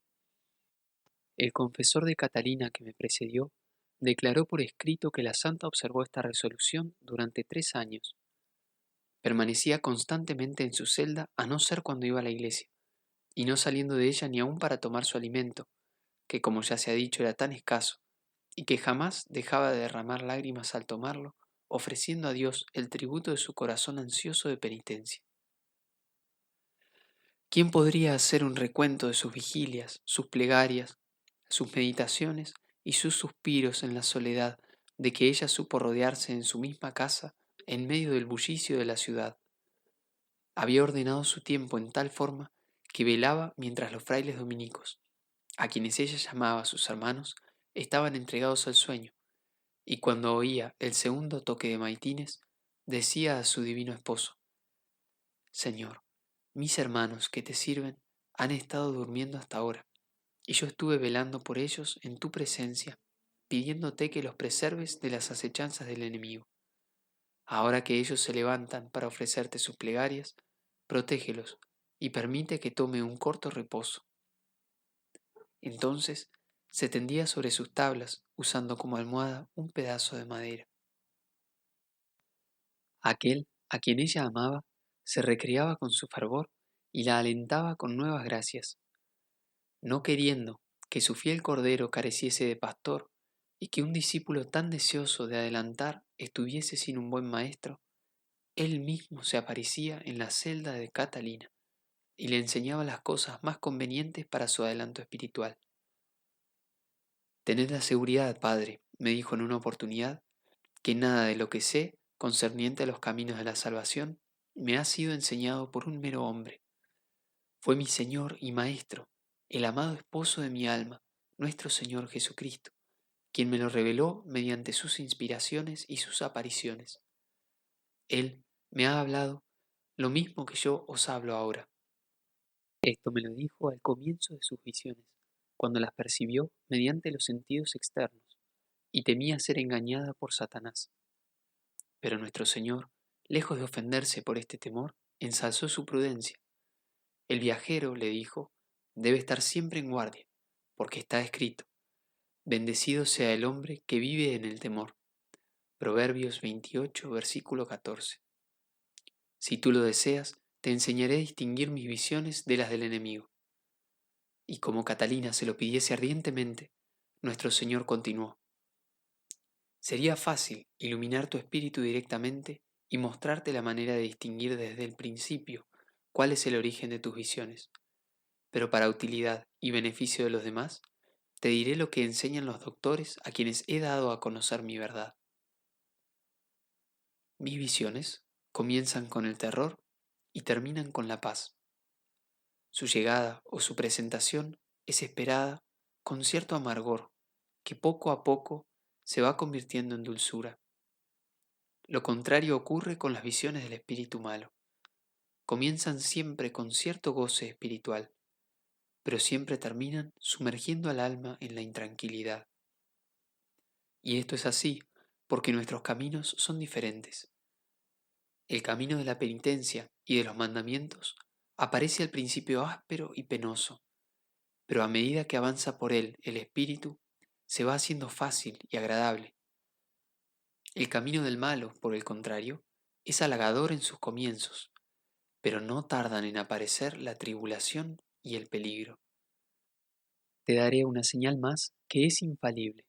El confesor de Catalina que me precedió declaró por escrito que la santa observó esta resolución durante 3 años. Permanecía constantemente en su celda a no ser cuando iba a la iglesia, y no saliendo de ella ni aun para tomar su alimento, que como ya se ha dicho era tan escaso, y que jamás dejaba de derramar lágrimas al tomarlo, ofreciendo a Dios el tributo de su corazón ansioso de penitencia. ¿Quién podría hacer un recuento de sus vigilias, sus plegarias, sus meditaciones y sus suspiros en la soledad de que ella supo rodearse en su misma casa, en medio del bullicio de la ciudad? Había ordenado su tiempo en tal forma que velaba mientras los frailes dominicos, a quienes ella llamaba sus hermanos, estaban entregados al sueño, y cuando oía el segundo toque de maitines, decía a su divino esposo: Señor, mis hermanos que te sirven han estado durmiendo hasta ahora, y yo estuve velando por ellos en tu presencia, pidiéndote que los preserves de las acechanzas del enemigo. Ahora que ellos se levantan para ofrecerte sus plegarias, protégelos y permite que tome un corto reposo. Entonces se tendía sobre sus tablas, usando como almohada un pedazo de madera. Aquel a quien ella amaba se recreaba con su fervor y la alentaba con nuevas gracias, no queriendo que su fiel cordero careciese de pastor y que un discípulo tan deseoso de adelantar estuviese sin un buen maestro. Él mismo se aparecía en la celda de Catalina y le enseñaba las cosas más convenientes para su adelanto espiritual. Tened la seguridad, padre, me dijo en una oportunidad, que nada de lo que sé concerniente a los caminos de la salvación me ha sido enseñado por un mero hombre. Fue mi Señor y Maestro, el amado esposo de mi alma, nuestro Señor Jesucristo, quien me lo reveló mediante sus inspiraciones y sus apariciones. Él me ha hablado lo mismo que yo os hablo ahora. Esto me lo dijo al comienzo de sus visiones, cuando las percibió mediante los sentidos externos, y temía ser engañada por Satanás. Pero nuestro Señor, lejos de ofenderse por este temor, ensalzó su prudencia. El viajero, le dijo, debe estar siempre en guardia, porque está escrito: bendecido sea el hombre que vive en el temor. Proverbios 28, versículo 14. Si tú lo deseas, te enseñaré a distinguir mis visiones de las del enemigo. Y como Catalina se lo pidiese ardientemente, nuestro Señor continuó: sería fácil iluminar tu espíritu directamente y mostrarte la manera de distinguir desde el principio cuál es el origen de tus visiones. Pero para utilidad y beneficio de los demás, te diré lo que enseñan los doctores a quienes he dado a conocer mi verdad. Mis visiones comienzan con el terror y terminan con la paz. Su llegada o su presentación es esperada con cierto amargor que poco a poco se va convirtiendo en dulzura. Lo contrario ocurre con las visiones del espíritu malo. comienzan siempre con cierto goce espiritual, pero siempre terminan sumergiendo al alma en la intranquilidad. Y esto es así porque nuestros caminos son diferentes. El camino de la penitencia y de los mandamientos aparece al principio áspero y penoso, pero a medida que avanza por él el espíritu, se va haciendo fácil y agradable. El camino del malo, por el contrario, es halagador en sus comienzos, pero no tardan en aparecer la tribulación y el peligro. Te daré una señal más que es infalible.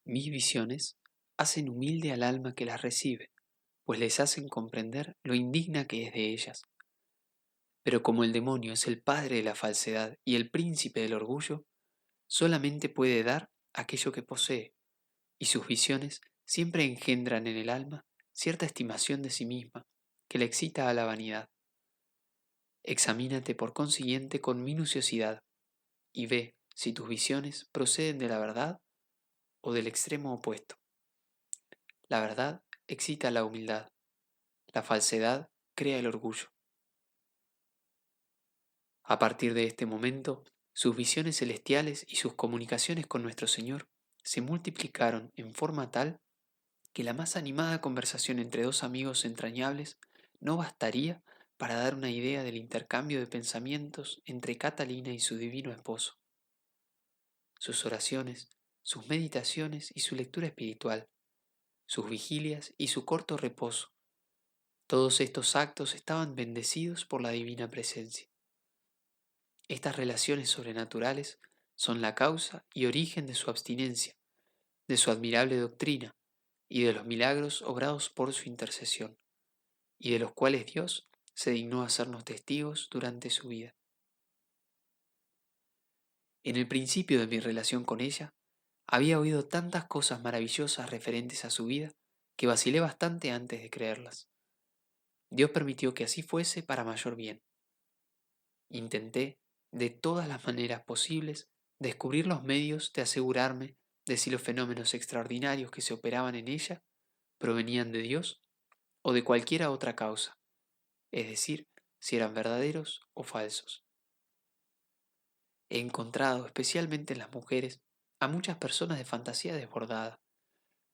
Mis visiones hacen humilde al alma que las recibe, pues les hacen comprender lo indigna que es de ellas. Pero como el demonio es el padre de la falsedad y el príncipe del orgullo, solamente puede dar aquello que posee, y sus visiones siempre engendran en el alma cierta estimación de sí misma, que le excita a la vanidad. Examínate por consiguiente con minuciosidad, y ve si tus visiones proceden de la verdad o del extremo opuesto. La verdad excita la humildad, la falsedad crea el orgullo. A partir de este momento, sus visiones celestiales y sus comunicaciones con nuestro Señor se multiplicaron en forma tal que la más animada conversación entre dos amigos entrañables no bastaría para dar una idea del intercambio de pensamientos entre Catalina y su divino esposo. Sus oraciones, sus meditaciones y su lectura espiritual, sus vigilias y su corto reposo, todos estos actos estaban bendecidos por la divina presencia. Estas relaciones sobrenaturales son la causa y origen de su abstinencia, de su admirable doctrina y de los milagros obrados por su intercesión, y de los cuales Dios se dignó hacernos testigos durante su vida. En el principio de mi relación con ella, había oído tantas cosas maravillosas referentes a su vida que vacilé bastante antes de creerlas. Dios permitió que así fuese para mayor bien. Intenté, de todas las maneras posibles, descubrir los medios de asegurarme de si los fenómenos extraordinarios que se operaban en ella provenían de Dios o de cualquiera otra causa, es decir, si eran verdaderos o falsos. He encontrado, especialmente en las mujeres, a muchas personas de fantasía desbordada,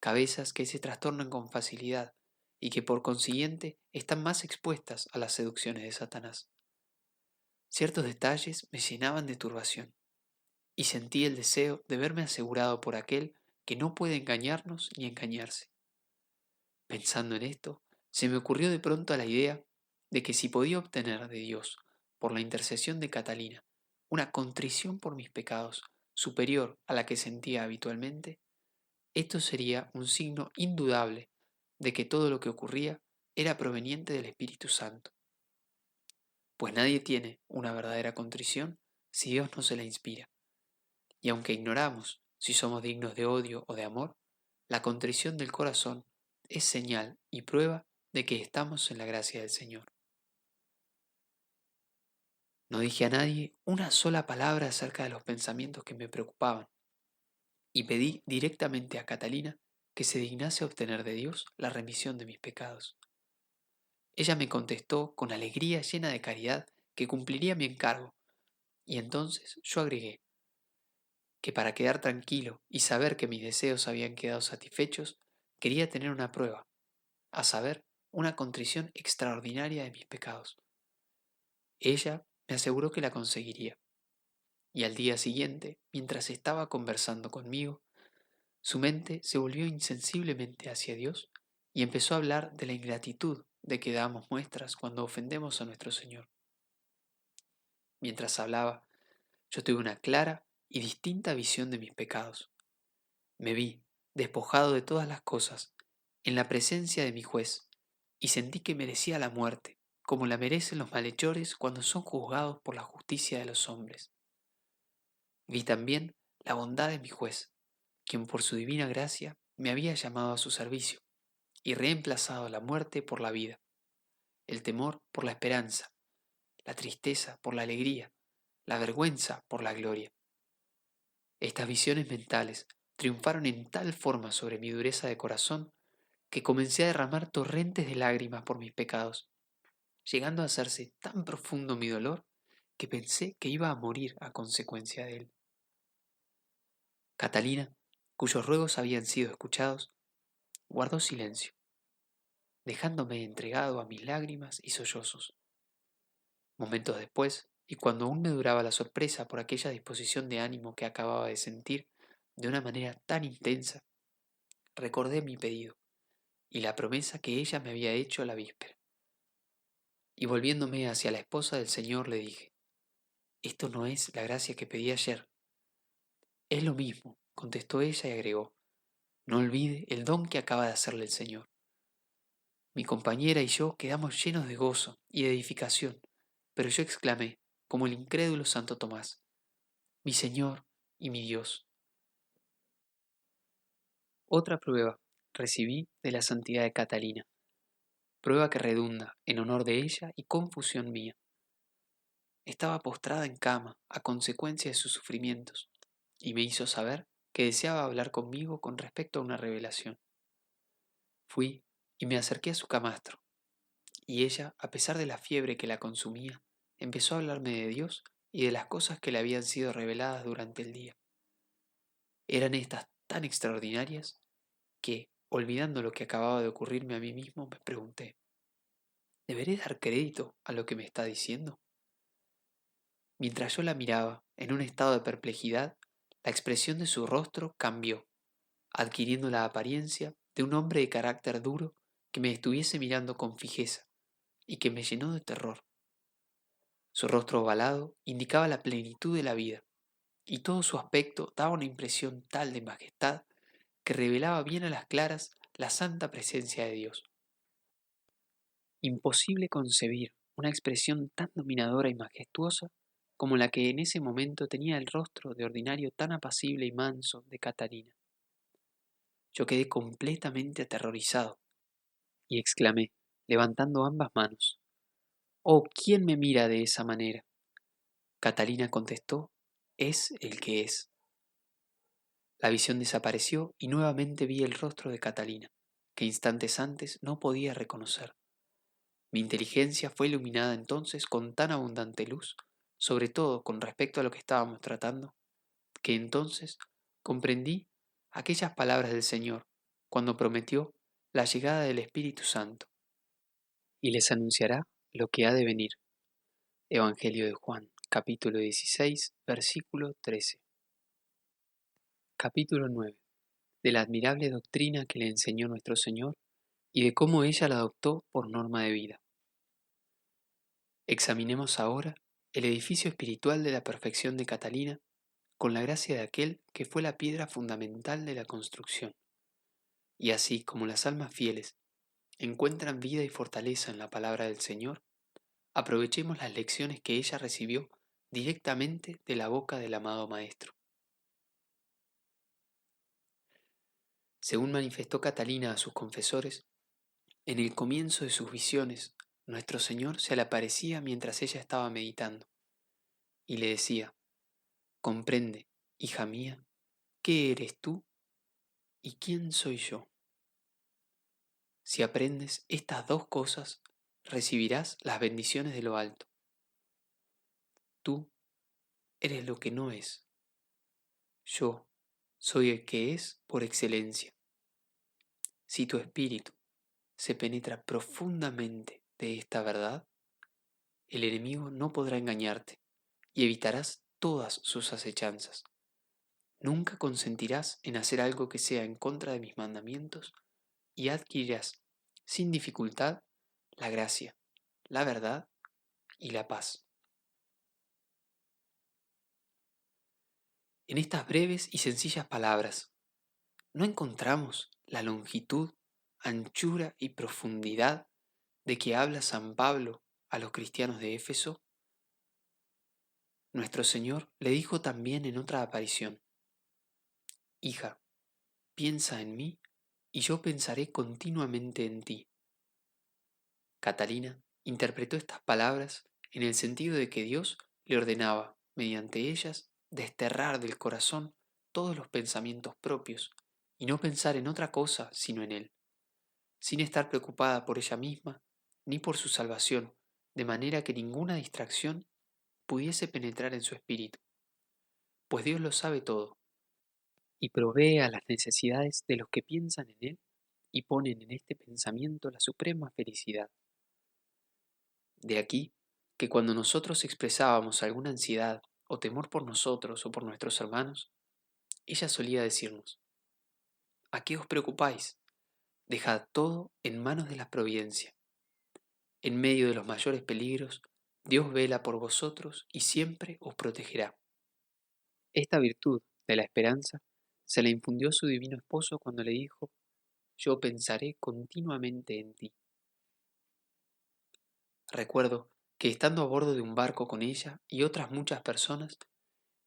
cabezas que se trastornan con facilidad y que por consiguiente están más expuestas a las seducciones de Satanás. Ciertos detalles me llenaban de turbación, y sentí el deseo de verme asegurado por aquel que no puede engañarnos ni engañarse. Pensando en esto, se me ocurrió de pronto la idea de que si podía obtener de Dios, por la intercesión de Catalina, una contrición por mis pecados superior a la que sentía habitualmente, esto sería un signo indudable de que todo lo que ocurría era proveniente del Espíritu Santo. Pues nadie tiene una verdadera contrición si Dios no se la inspira. Y aunque ignoramos si somos dignos de odio o de amor, la contrición del corazón es señal y prueba de que estamos en la gracia del Señor. No dije a nadie una sola palabra acerca de los pensamientos que me preocupaban, y pedí directamente a Catalina que se dignase obtener de Dios la remisión de mis pecados. Ella me contestó con alegría llena de caridad que cumpliría mi encargo, y entonces yo agregué que para quedar tranquilo y saber que mis deseos habían quedado satisfechos, quería tener una prueba, a saber, una contrición extraordinaria de mis pecados. Ella me aseguró que la conseguiría, y al día siguiente, mientras estaba conversando conmigo, su mente se volvió insensiblemente hacia Dios y empezó a hablar de la ingratitud de que damos muestras cuando ofendemos a nuestro Señor. Mientras hablaba, yo tuve una clara y distinta visión de mis pecados. Me vi, despojado de todas las cosas, en la presencia de mi juez, y sentí que merecía la muerte, como la merecen los malhechores cuando son juzgados por la justicia de los hombres. Vi también la bondad de mi juez, quien por su divina gracia me había llamado a su servicio, y reemplazado la muerte por la vida, el temor por la esperanza, la tristeza por la alegría, la vergüenza por la gloria. Estas visiones mentales triunfaron en tal forma sobre mi dureza de corazón que comencé a derramar torrentes de lágrimas por mis pecados, llegando a hacerse tan profundo mi dolor que pensé que iba a morir a consecuencia de él. Catalina, cuyos ruegos habían sido escuchados, guardó silencio, dejándome entregado a mis lágrimas y sollozos. Momentos después, y cuando aún me duraba la sorpresa por aquella disposición de ánimo que acababa de sentir de una manera tan intensa, recordé mi pedido y la promesa que ella me había hecho la víspera. Y volviéndome hacia la esposa del Señor le dije, esto no es la gracia que pedí ayer. Es lo mismo, contestó ella y agregó, no olvide el don que acaba de hacerle el Señor. Mi compañera y yo quedamos llenos de gozo y de edificación, pero yo exclamé, como el incrédulo Santo Tomás, mi Señor y mi Dios. Otra prueba recibí de la santidad de Catalina, prueba que redunda en honor de ella y confusión mía. Estaba postrada en cama a consecuencia de sus sufrimientos, y me hizo saber que deseaba hablar conmigo con respecto a una revelación. Fui y me acerqué a su camastro, y ella, a pesar de la fiebre que la consumía, empezó a hablarme de Dios y de las cosas que le habían sido reveladas durante el día. Eran estas tan extraordinarias que, olvidando lo que acababa de ocurrirme a mí mismo, me pregunté, ¿deberé dar crédito a lo que me está diciendo? Mientras yo la miraba, en un estado de perplejidad, la expresión de su rostro cambió, adquiriendo la apariencia de un hombre de carácter duro que me estuviese mirando con fijeza y que me llenó de terror. Su rostro ovalado indicaba la plenitud de la vida, y todo su aspecto daba una impresión tal de majestad que revelaba bien a las claras la santa presencia de Dios. Imposible concebir una expresión tan dominadora y majestuosa como la que en ese momento tenía el rostro de ordinario tan apacible y manso de Catalina. Yo quedé completamente aterrorizado y exclamé, levantando ambas manos, «Oh, ¿quién me mira de esa manera?» Catalina contestó, «Es el que es». La visión desapareció y nuevamente vi el rostro de Catalina, que instantes antes no podía reconocer. Mi inteligencia fue iluminada entonces con tan abundante luz, sobre todo con respecto a lo que estábamos tratando, que entonces comprendí aquellas palabras del Señor cuando prometió la llegada del Espíritu Santo y les anunciará lo que ha de venir. Evangelio de Juan, capítulo 16, versículo 13. Capítulo 9. De la admirable doctrina que le enseñó nuestro Señor y de cómo ella la adoptó por norma de vida. Examinemos ahora el edificio espiritual de la perfección de Catalina con la gracia de aquel que fue la piedra fundamental de la construcción. Y así como las almas fieles encuentran vida y fortaleza en la palabra del Señor, aprovechemos las lecciones que ella recibió directamente de la boca del amado Maestro. Según manifestó Catalina a sus confesores, en el comienzo de sus visiones, nuestro Señor se le aparecía mientras ella estaba meditando, y le decía, «Comprende, hija mía, qué eres tú y quién soy yo. Si aprendes estas dos cosas, recibirás las bendiciones de lo alto. Tú eres lo que no es. Yo soy el que es por excelencia. Si tu espíritu se penetra profundamente de esta verdad, el enemigo no podrá engañarte y evitarás todas sus acechanzas. Nunca consentirás en hacer algo que sea en contra de mis mandamientos y adquirirás sin dificultad la gracia, la verdad y la paz». En estas breves y sencillas palabras, ¿no encontramos la longitud, anchura y profundidad de que habla San Pablo a los cristianos de Éfeso? Nuestro Señor le dijo también en otra aparición, «Hija, piensa en mí y yo pensaré continuamente en ti». Catalina interpretó estas palabras en el sentido de que Dios le ordenaba, mediante ellas, desterrar del corazón todos los pensamientos propios y no pensar en otra cosa sino en Él, sin estar preocupada por ella misma ni por su salvación, de manera que ninguna distracción pudiese penetrar en su espíritu, pues Dios lo sabe todo y provee a las necesidades de los que piensan en Él y ponen en este pensamiento la suprema felicidad. De aquí que cuando nosotros expresábamos alguna ansiedad o temor por nosotros o por nuestros hermanos, ella solía decirnos: ¿a qué os preocupáis? Dejad todo en manos de la providencia. En medio de los mayores peligros, Dios vela por vosotros y siempre os protegerá. Esta virtud de la esperanza se la infundió su divino esposo cuando le dijo: yo pensaré continuamente en ti. Recuerdo que estando a bordo de un barco con ella y otras muchas personas,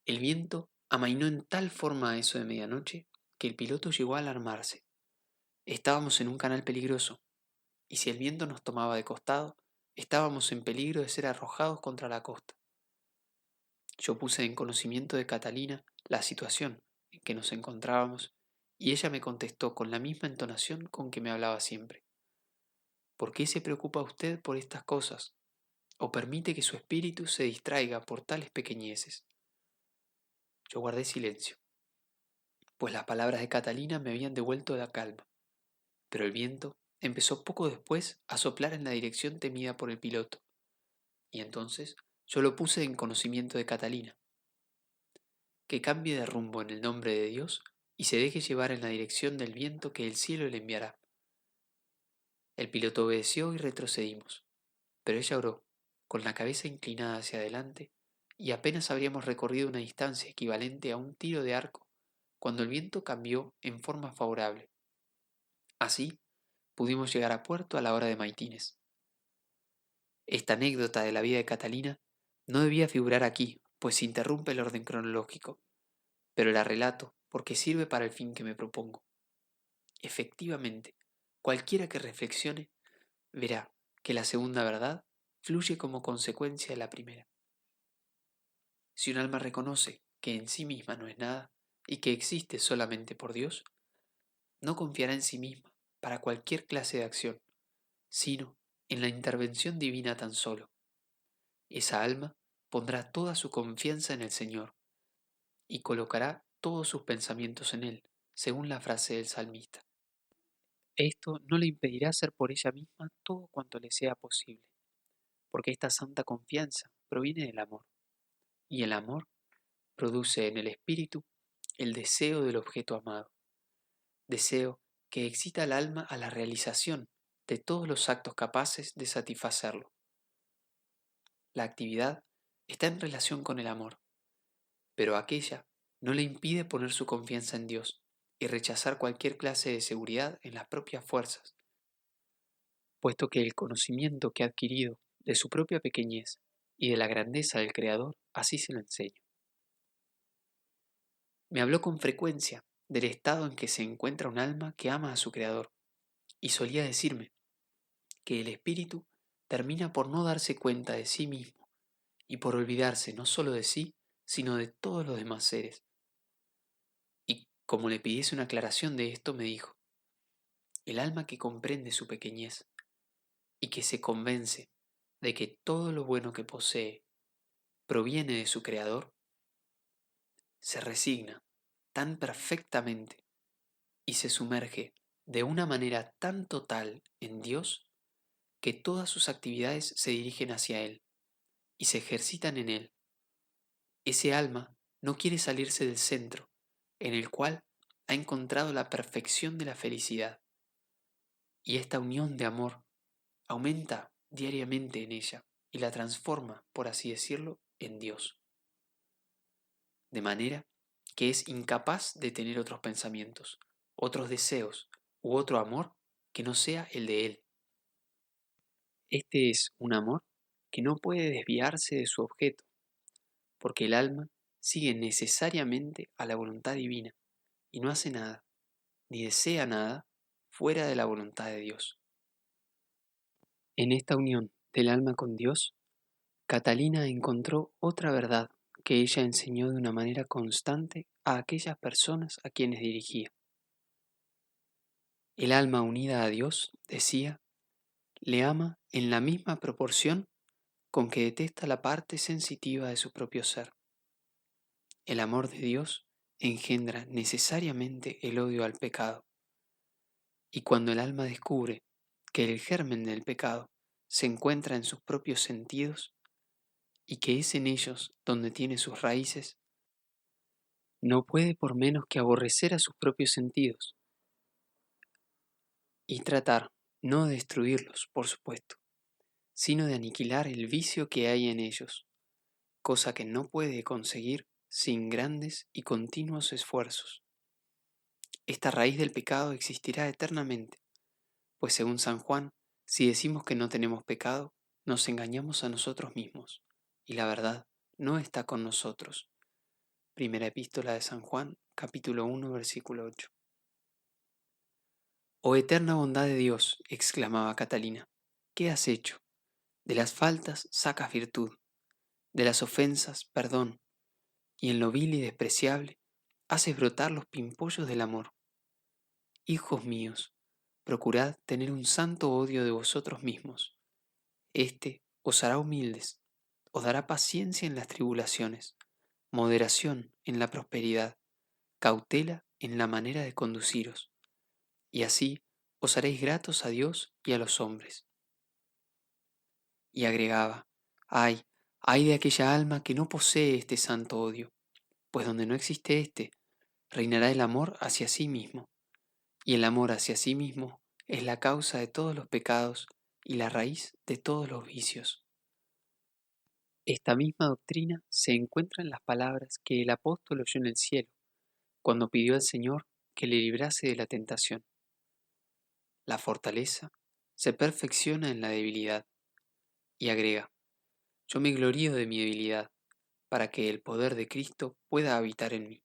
el viento amainó en tal forma a eso de medianoche que el piloto llegó a alarmarse. Estábamos en un canal peligroso, y si el viento nos tomaba de costado, estábamos en peligro de ser arrojados contra la costa. Yo puse en conocimiento de Catalina la situación en que nos encontrábamos, y ella me contestó con la misma entonación con que me hablaba siempre: ¿por qué se preocupa usted por estas cosas? ¿O permite que su espíritu se distraiga por tales pequeñeces? Yo guardé silencio, pues las palabras de Catalina me habían devuelto la calma, pero el viento empezó poco después a soplar en la dirección temida por el piloto, y entonces yo lo puse en conocimiento de Catalina: que cambie de rumbo en el nombre de Dios y se deje llevar en la dirección del viento que el cielo le enviará. El piloto obedeció y retrocedimos, pero ella oró, con la cabeza inclinada hacia adelante, y apenas habríamos recorrido una distancia equivalente a un tiro de arco cuando el viento cambió en forma favorable. Así pudimos llegar a puerto a la hora de maitines. Esta anécdota de la vida de Catalina no debía figurar aquí, pues interrumpe el orden cronológico, pero la relato porque sirve para el fin que me propongo. Efectivamente, cualquiera que reflexione verá que la segunda verdad fluye como consecuencia de la primera. Si un alma reconoce que en sí misma no es nada y que existe solamente por Dios, no confiará en sí misma para cualquier clase de acción, sino en la intervención divina tan solo. Esa alma pondrá toda su confianza en el Señor y colocará todos sus pensamientos en Él, según la frase del salmista. Esto no le impedirá hacer por ella misma todo cuanto le sea posible, porque esta santa confianza proviene del amor, y el amor produce en el espíritu el deseo del objeto amado, deseo que excita al alma a la realización de todos los actos capaces de satisfacerlo. La actividad está en relación con el amor, pero aquella no le impide poner su confianza en Dios y rechazar cualquier clase de seguridad en las propias fuerzas, puesto que el conocimiento que ha adquirido de su propia pequeñez y de la grandeza del Creador así se lo enseña. Me habló con frecuencia del estado en que se encuentra un alma que ama a su Creador, y solía decirme que el espíritu termina por no darse cuenta de sí mismo y por olvidarse no solo de sí, sino de todos los demás seres. Y como le pidiese una aclaración de esto, me dijo: el alma que comprende su pequeñez y que se convence de que todo lo bueno que posee proviene de su Creador, se resigna tan perfectamente y se sumerge de una manera tan total en Dios que todas sus actividades se dirigen hacia Él y se ejercitan en Él. Ese alma no quiere salirse del centro, en el cual ha encontrado la perfección de la felicidad, y esta unión de amor aumenta diariamente en ella y la transforma, por así decirlo, en Dios, de manera que es incapaz de tener otros pensamientos, otros deseos u otro amor que no sea el de Él. Este es un amor que no puede desviarse de su objeto, porque el alma sigue necesariamente a la voluntad divina y no hace nada, ni desea nada fuera de la voluntad de Dios. En esta unión del alma con Dios, Catalina encontró otra verdad que ella enseñó de una manera constante a aquellas personas a quienes dirigía. El alma unida a Dios, decía, le ama en la misma proporción con que detesta la parte sensitiva de su propio ser. El amor de Dios engendra necesariamente el odio al pecado, y cuando el alma descubre que el germen del pecado se encuentra en sus propios sentidos y que es en ellos donde tiene sus raíces, no puede por menos que aborrecer a sus propios sentidos y tratar, no de destruirlos, por supuesto, sino de aniquilar el vicio que hay en ellos, cosa que no puede conseguir sin grandes y continuos esfuerzos. Esta raíz del pecado existirá eternamente, pues según San Juan, si decimos que no tenemos pecado, nos engañamos a nosotros mismos, y la verdad no está con nosotros. Primera epístola de San Juan, capítulo 1, versículo 8. Oh eterna bondad de Dios, exclamaba Catalina, ¿qué has hecho? De las faltas sacas virtud, de las ofensas perdón, y en lo vil y despreciable haces brotar los pimpollos del amor. Hijos míos, procurad tener un santo odio de vosotros mismos. Este os hará humildes, os dará paciencia en las tribulaciones, moderación en la prosperidad, cautela en la manera de conduciros, y así os haréis gratos a Dios y a los hombres. Y agregaba, ay, ay de aquella alma que no posee este santo odio, pues donde no existe éste, reinará el amor hacia sí mismo, y el amor hacia sí mismo es la causa de todos los pecados y la raíz de todos los vicios. Esta misma doctrina se encuentra en las palabras que el apóstol oyó en el cielo, cuando pidió al Señor que le librase de la tentación. La fortaleza se perfecciona en la debilidad, y agrega, yo me glorío de mi debilidad, para que el poder de Cristo pueda habitar en mí.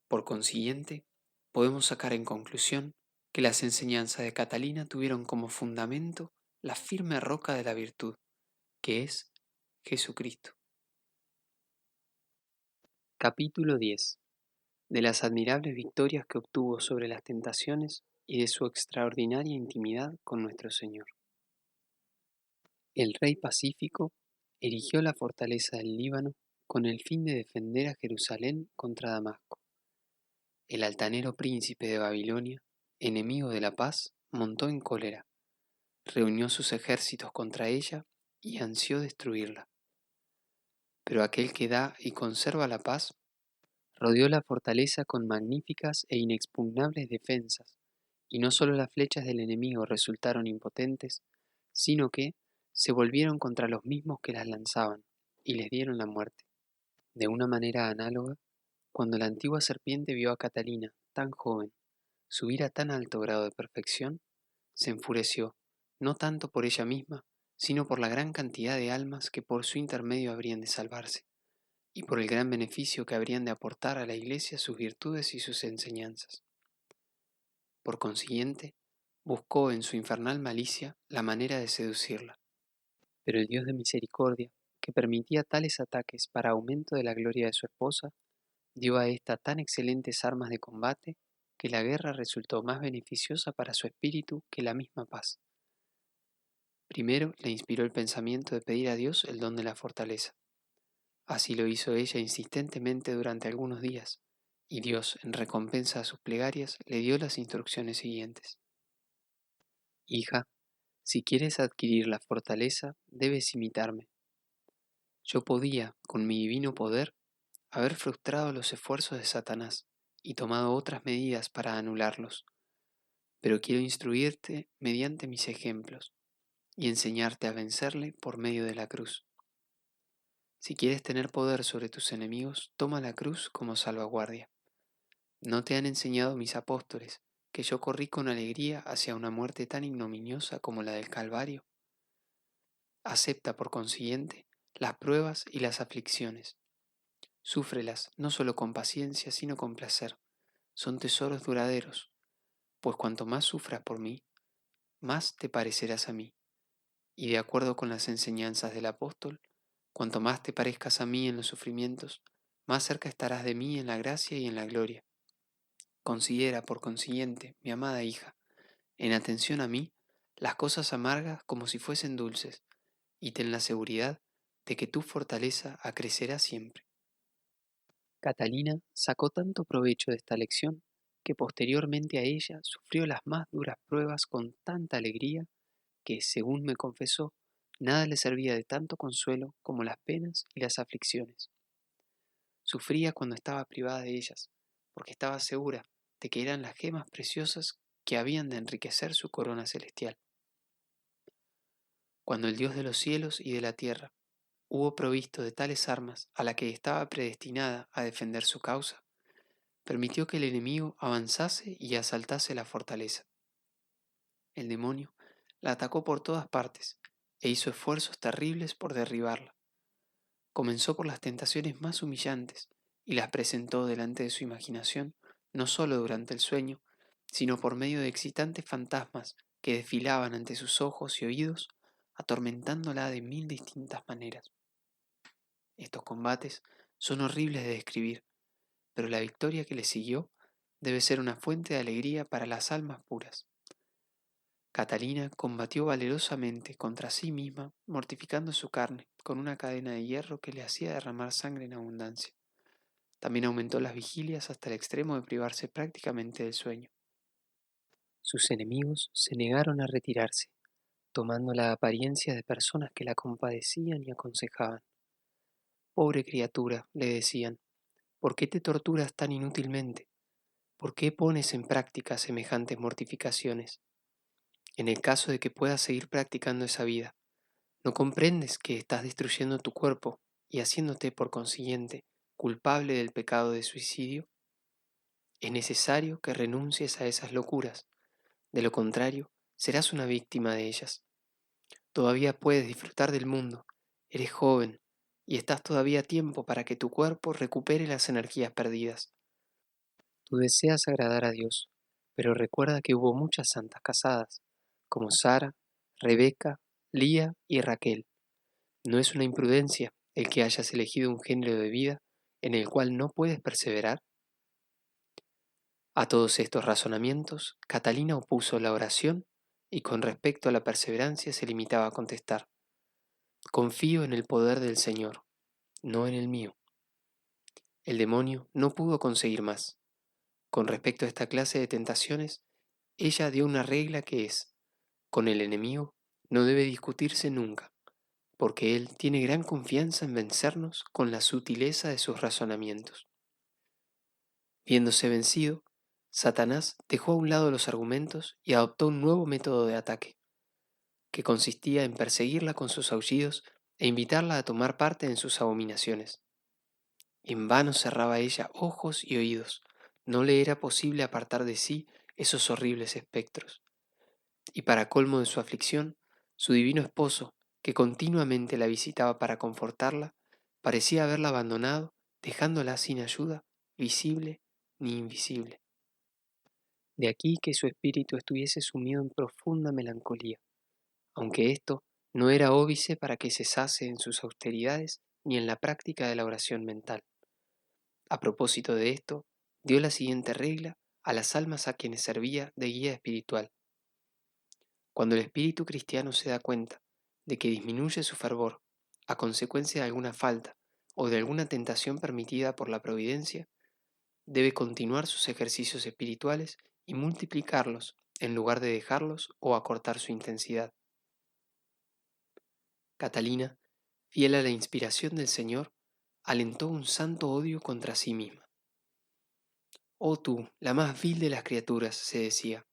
Por consiguiente, podemos sacar en conclusión que las enseñanzas de Catalina tuvieron como fundamento la firme roca de la virtud, que es Jesucristo. Capítulo 10. De las admirables victorias que obtuvo sobre las tentaciones y de su extraordinaria intimidad con nuestro Señor. El rey pacífico erigió la fortaleza del Líbano con el fin de defender a Jerusalén contra Damasco. El altanero príncipe de Babilonia, enemigo de la paz, montó en cólera, reunió sus ejércitos contra ella y ansió destruirla. Pero aquel que da y conserva la paz, rodeó la fortaleza con magníficas e inexpugnables defensas, y no solo las flechas del enemigo resultaron impotentes, sino que se volvieron contra los mismos que las lanzaban, y les dieron la muerte. De una manera análoga, cuando la antigua serpiente vio a Catalina, tan joven, subir a tan alto grado de perfección, se enfureció, no tanto por ella misma, sino por la gran cantidad de almas que por su intermedio habrían de salvarse, y por el gran beneficio que habrían de aportar a la Iglesia sus virtudes y sus enseñanzas. Por consiguiente, buscó en su infernal malicia la manera de seducirla. Pero el Dios de misericordia, que permitía tales ataques para aumento de la gloria de su esposa, dio a ésta tan excelentes armas de combate que la guerra resultó más beneficiosa para su espíritu que la misma paz. Primero le inspiró el pensamiento de pedir a Dios el don de la fortaleza. Así lo hizo ella insistentemente durante algunos días, y Dios, en recompensa a sus plegarias, le dio las instrucciones siguientes. Hija, si quieres adquirir la fortaleza, debes imitarme. Yo podía, con mi divino poder, haber frustrado los esfuerzos de Satanás y tomado otras medidas para anularlos, pero quiero instruirte mediante mis ejemplos y enseñarte a vencerle por medio de la cruz. Si quieres tener poder sobre tus enemigos, toma la cruz como salvaguardia. ¿No te han enseñado mis apóstoles que yo corrí con alegría hacia una muerte tan ignominiosa como la del Calvario? Acepta, por consiguiente, las pruebas y las aflicciones. Súfrelas no solo con paciencia, sino con placer. Son tesoros duraderos, pues cuanto más sufras por mí, más te parecerás a mí. Y de acuerdo con las enseñanzas del apóstol, cuanto más te parezcas a mí en los sufrimientos, más cerca estarás de mí en la gracia y en la gloria. Considera, por consiguiente, mi amada hija, en atención a mí, las cosas amargas como si fuesen dulces, y ten la seguridad de que tu fortaleza acrecerá siempre. Catalina sacó tanto provecho de esta lección que posteriormente a ella sufrió las más duras pruebas con tanta alegría que, según me confesó, nada le servía de tanto consuelo como las penas y las aflicciones. Sufría cuando estaba privada de ellas, porque estaba segura de que eran las gemas preciosas que habían de enriquecer su corona celestial. Cuando el Dios de los cielos y de la tierra hubo provisto de tales armas a la que estaba predestinada a defender su causa, permitió que el enemigo avanzase y asaltase la fortaleza. El demonio la atacó por todas partes e hizo esfuerzos terribles por derribarla. Comenzó por las tentaciones más humillantes y las presentó delante de su imaginación no solo durante el sueño, sino por medio de excitantes fantasmas que desfilaban ante sus ojos y oídos, atormentándola de 1000 distintas maneras. Estos combates son horribles de describir, pero la victoria que le siguió debe ser una fuente de alegría para las almas puras. Catalina combatió valerosamente contra sí misma, mortificando su carne con una cadena de hierro que le hacía derramar sangre en abundancia. También aumentó las vigilias hasta el extremo de privarse prácticamente del sueño. Sus enemigos se negaron a retirarse, tomando la apariencia de personas que la compadecían y aconsejaban. Pobre criatura, le decían, ¿por qué te torturas tan inútilmente? ¿Por qué pones en práctica semejantes mortificaciones? En el caso de que puedas seguir practicando esa vida, ¿no comprendes que estás destruyendo tu cuerpo y haciéndote, por consiguiente, culpable del pecado de suicidio? Es necesario que renuncies a esas locuras, de lo contrario, serás una víctima de ellas. Todavía puedes disfrutar del mundo, eres joven y estás todavía a tiempo para que tu cuerpo recupere las energías perdidas. Tú deseas agradar a Dios, pero recuerda que hubo muchas santas casadas, como Sara, Rebeca, Lía y Raquel. No es una imprudencia el que hayas elegido un género de vida en el cual no puedes perseverar. A todos estos razonamientos, Catalina opuso la oración y con respecto a la perseverancia se limitaba a contestar: confío en el poder del Señor, no en el mío. El demonio no pudo conseguir más. Con respecto a esta clase de tentaciones, ella dio una regla que es: con el enemigo no debe discutirse nunca, porque él tiene gran confianza en vencernos con la sutileza de sus razonamientos. Viéndose vencido, Satanás dejó a un lado los argumentos y adoptó un nuevo método de ataque, que consistía en perseguirla con sus aullidos e invitarla a tomar parte en sus abominaciones. En vano cerraba ella ojos y oídos, no le era posible apartar de sí esos horribles espectros. Y para colmo de su aflicción, su divino esposo, que continuamente la visitaba para confortarla, parecía haberla abandonado, dejándola sin ayuda, visible ni invisible. De aquí que su espíritu estuviese sumido en profunda melancolía, aunque esto no era óbice para que cesase en sus austeridades ni en la práctica de la oración mental. A propósito de esto, dio la siguiente regla a las almas a quienes servía de guía espiritual. Cuando el espíritu cristiano se da cuenta de que disminuye su fervor a consecuencia de alguna falta o de alguna tentación permitida por la providencia, debe continuar sus ejercicios espirituales y multiplicarlos en lugar de dejarlos o acortar su intensidad. Catalina, fiel a la inspiración del Señor, alentó un santo odio contra sí misma. Oh tú, la más vil de las criaturas, se decía,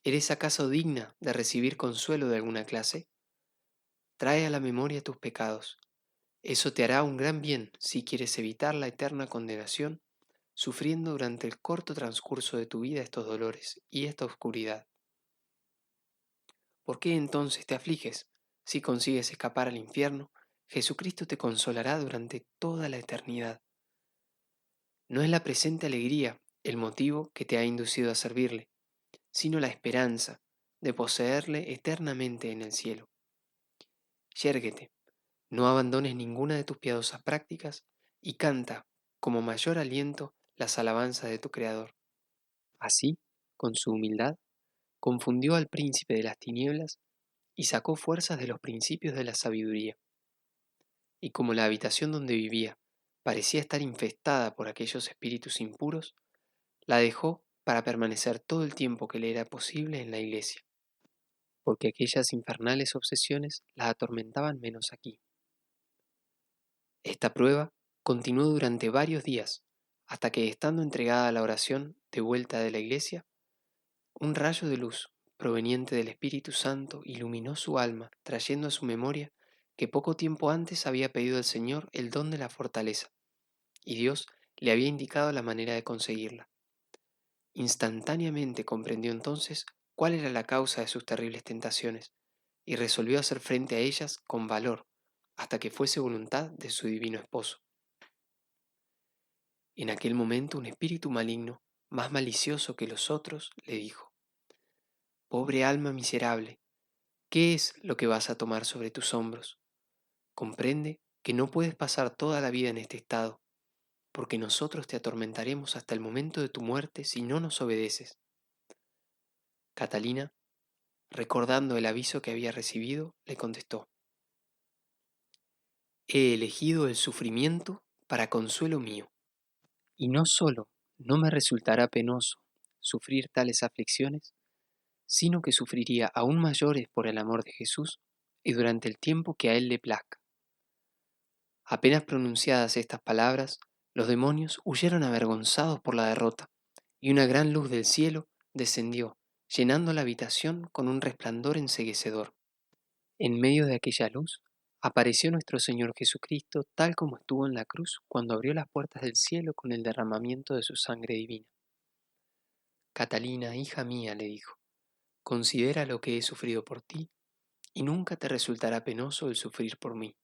¿eres acaso digna de recibir consuelo de alguna clase? Trae a la memoria tus pecados. Eso te hará un gran bien si quieres evitar la eterna condenación, sufriendo durante el corto transcurso de tu vida estos dolores y esta oscuridad. ¿Por qué entonces te afliges? Si consigues escapar al infierno, Jesucristo te consolará durante toda la eternidad. No es la presente alegría el motivo que te ha inducido a servirle, sino la esperanza de poseerle eternamente en el cielo. Yérguete, no abandones ninguna de tus piadosas prácticas y canta como mayor aliento las alabanzas de tu Creador. Así, con su humildad, confundió al príncipe de las tinieblas y sacó fuerzas de los principios de la sabiduría. Y como la habitación donde vivía parecía estar infestada por aquellos espíritus impuros, la dejó para permanecer todo el tiempo que le era posible en la iglesia, porque aquellas infernales obsesiones la atormentaban menos aquí. Esta prueba continuó durante varios días, hasta que, estando entregada a la oración de vuelta de la iglesia, un rayo de luz proveniente del Espíritu Santo iluminó su alma, trayendo a su memoria que poco tiempo antes había pedido al Señor el don de la fortaleza, y Dios le había indicado la manera de conseguirla. Instantáneamente comprendió entonces cuál era la causa de sus terribles tentaciones, y resolvió hacer frente a ellas con valor, hasta que fuese voluntad de su divino esposo. En aquel momento un espíritu maligno, más malicioso que los otros, le dijo: «Pobre alma miserable, ¿qué es lo que vas a tomar sobre tus hombros? Comprende que no puedes pasar toda la vida en este estado, porque nosotros te atormentaremos hasta el momento de tu muerte si no nos obedeces». Catalina, recordando el aviso que había recibido, le contestó: «He elegido el sufrimiento para consuelo mío, y no solo no me resultará penoso sufrir tales aflicciones, sino que sufriría aún mayores por el amor de Jesús y durante el tiempo que a Él le plazca». Apenas pronunciadas estas palabras, los demonios huyeron avergonzados por la derrota, y una gran luz del cielo descendió, llenando la habitación con un resplandor enceguecedor. En medio de aquella luz apareció nuestro Señor Jesucristo tal como estuvo en la cruz cuando abrió las puertas del cielo con el derramamiento de su sangre divina. «Catalina, hija mía», le dijo, «considera lo que he sufrido por ti, y nunca te resultará penoso el sufrir por mí».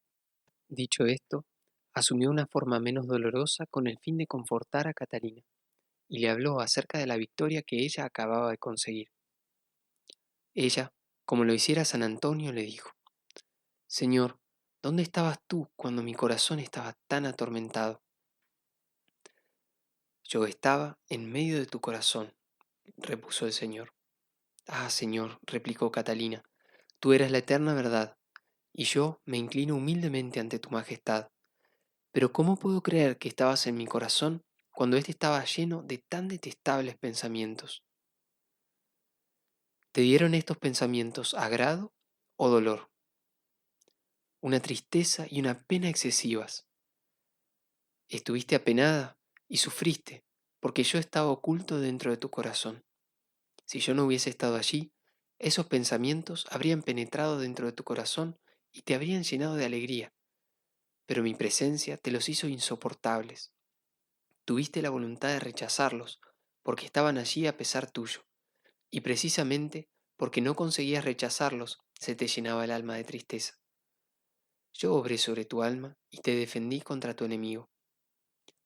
Dicho esto, asumió una forma menos dolorosa con el fin de confortar a Catalina, y le habló acerca de la victoria que ella acababa de conseguir. Ella, como lo hiciera San Antonio, le dijo: «Señor, ¿dónde estabas tú cuando mi corazón estaba tan atormentado?». «Yo estaba en medio de tu corazón», repuso el Señor. «Ah, Señor», replicó Catalina, «tú eres la eterna verdad, y yo me inclino humildemente ante tu majestad. Pero ¿cómo puedo creer que estabas en mi corazón cuando éste estaba lleno de tan detestables pensamientos? ¿Te dieron estos pensamientos agrado o dolor? Una tristeza y una pena excesivas. Estuviste apenada y sufriste, porque yo estaba oculto dentro de tu corazón. Si yo no hubiese estado allí, esos pensamientos habrían penetrado dentro de tu corazón y te habrían llenado de alegría, pero mi presencia te los hizo insoportables. Tuviste la voluntad de rechazarlos, porque estaban allí a pesar tuyo, y precisamente porque no conseguías rechazarlos, se te llenaba el alma de tristeza. Yo obré sobre tu alma y te defendí contra tu enemigo.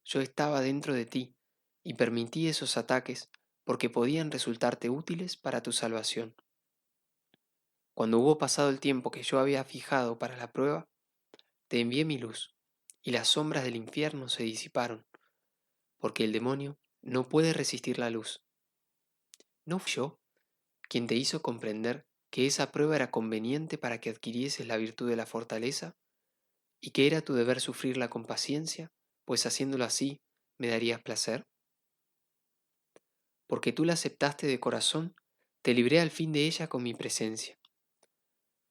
Yo estaba dentro de ti y permití esos ataques porque podían resultarte útiles para tu salvación. Cuando hubo pasado el tiempo que yo había fijado para la prueba, te envié mi luz, y las sombras del infierno se disiparon, porque el demonio no puede resistir la luz. ¿No fui yo quien te hizo comprender que esa prueba era conveniente para que adquirieses la virtud de la fortaleza, y que era tu deber sufrirla con paciencia, pues haciéndolo así me darías placer? Porque tú la aceptaste de corazón, te libré al fin de ella con mi presencia.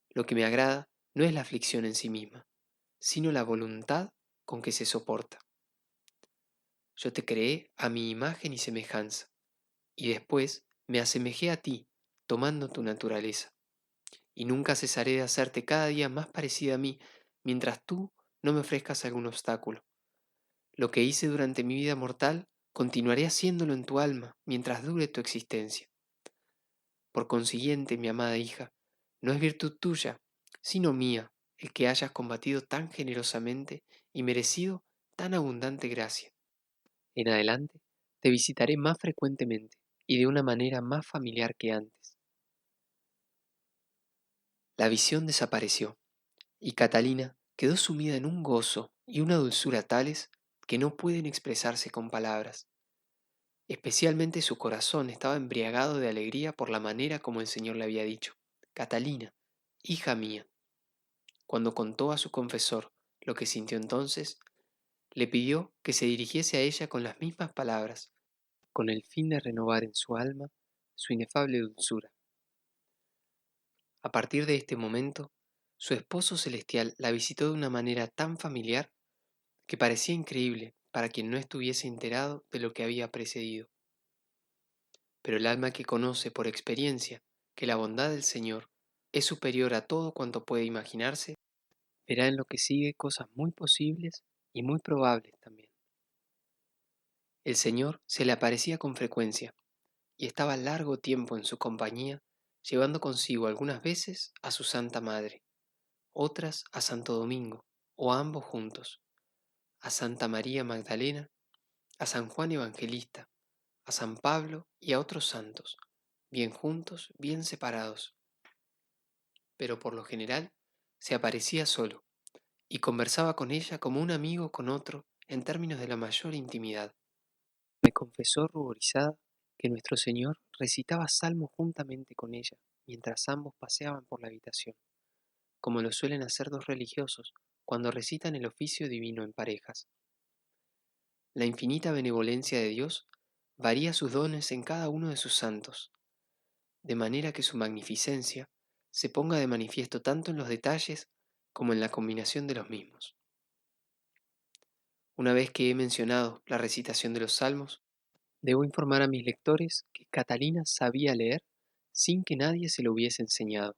Lo que me agrada no es la aflicción en sí misma, sino la voluntad con que se soporta. Yo te creé a mi imagen y semejanza, y después me asemejé a ti, tomando tu naturaleza. Y nunca cesaré de hacerte cada día más parecida a mí, mientras tú no me ofrezcas algún obstáculo. Lo que hice durante mi vida mortal, continuaré haciéndolo en tu alma, mientras dure tu existencia. Por consiguiente, mi amada hija, no es virtud tuya, sino mía, el que hayas combatido tan generosamente y merecido tan abundante gracia. En adelante, te visitaré más frecuentemente y de una manera más familiar que antes». La visión desapareció, y Catalina quedó sumida en un gozo y una dulzura tales que no pueden expresarse con palabras. Especialmente su corazón estaba embriagado de alegría por la manera como el Señor le había dicho: «Catalina, hija mía. Cuando contó a su confesor lo que sintió entonces, le pidió que se dirigiese a ella con las mismas palabras, con el fin de renovar en su alma su inefable dulzura. A partir de este momento, su esposo celestial la visitó de una manera tan familiar que parecía increíble para quien no estuviese enterado de lo que había precedido. Pero el alma que conoce por experiencia que la bondad del Señor es superior a todo cuanto puede imaginarse, verá en lo que sigue cosas muy posibles y muy probables también. El Señor se le aparecía con frecuencia y estaba largo tiempo en su compañía, llevando consigo algunas veces a su Santa Madre, otras a Santo Domingo, o a ambos juntos, a Santa María Magdalena, a San Juan Evangelista, a San Pablo y a otros santos, bien juntos, bien separados. Pero por lo general se aparecía solo y conversaba con ella como un amigo con otro en términos de la mayor intimidad. Me confesó ruborizada que nuestro Señor recitaba salmos juntamente con ella mientras ambos paseaban por la habitación, como lo suelen hacer dos religiosos cuando recitan el oficio divino en parejas. La infinita benevolencia de Dios varía sus dones en cada uno de sus santos, de manera que su magnificencia se ponga de manifiesto tanto en los detalles como en la combinación de los mismos. Una vez que he mencionado la recitación de los salmos, debo informar a mis lectores que Catalina sabía leer sin que nadie se lo hubiese enseñado.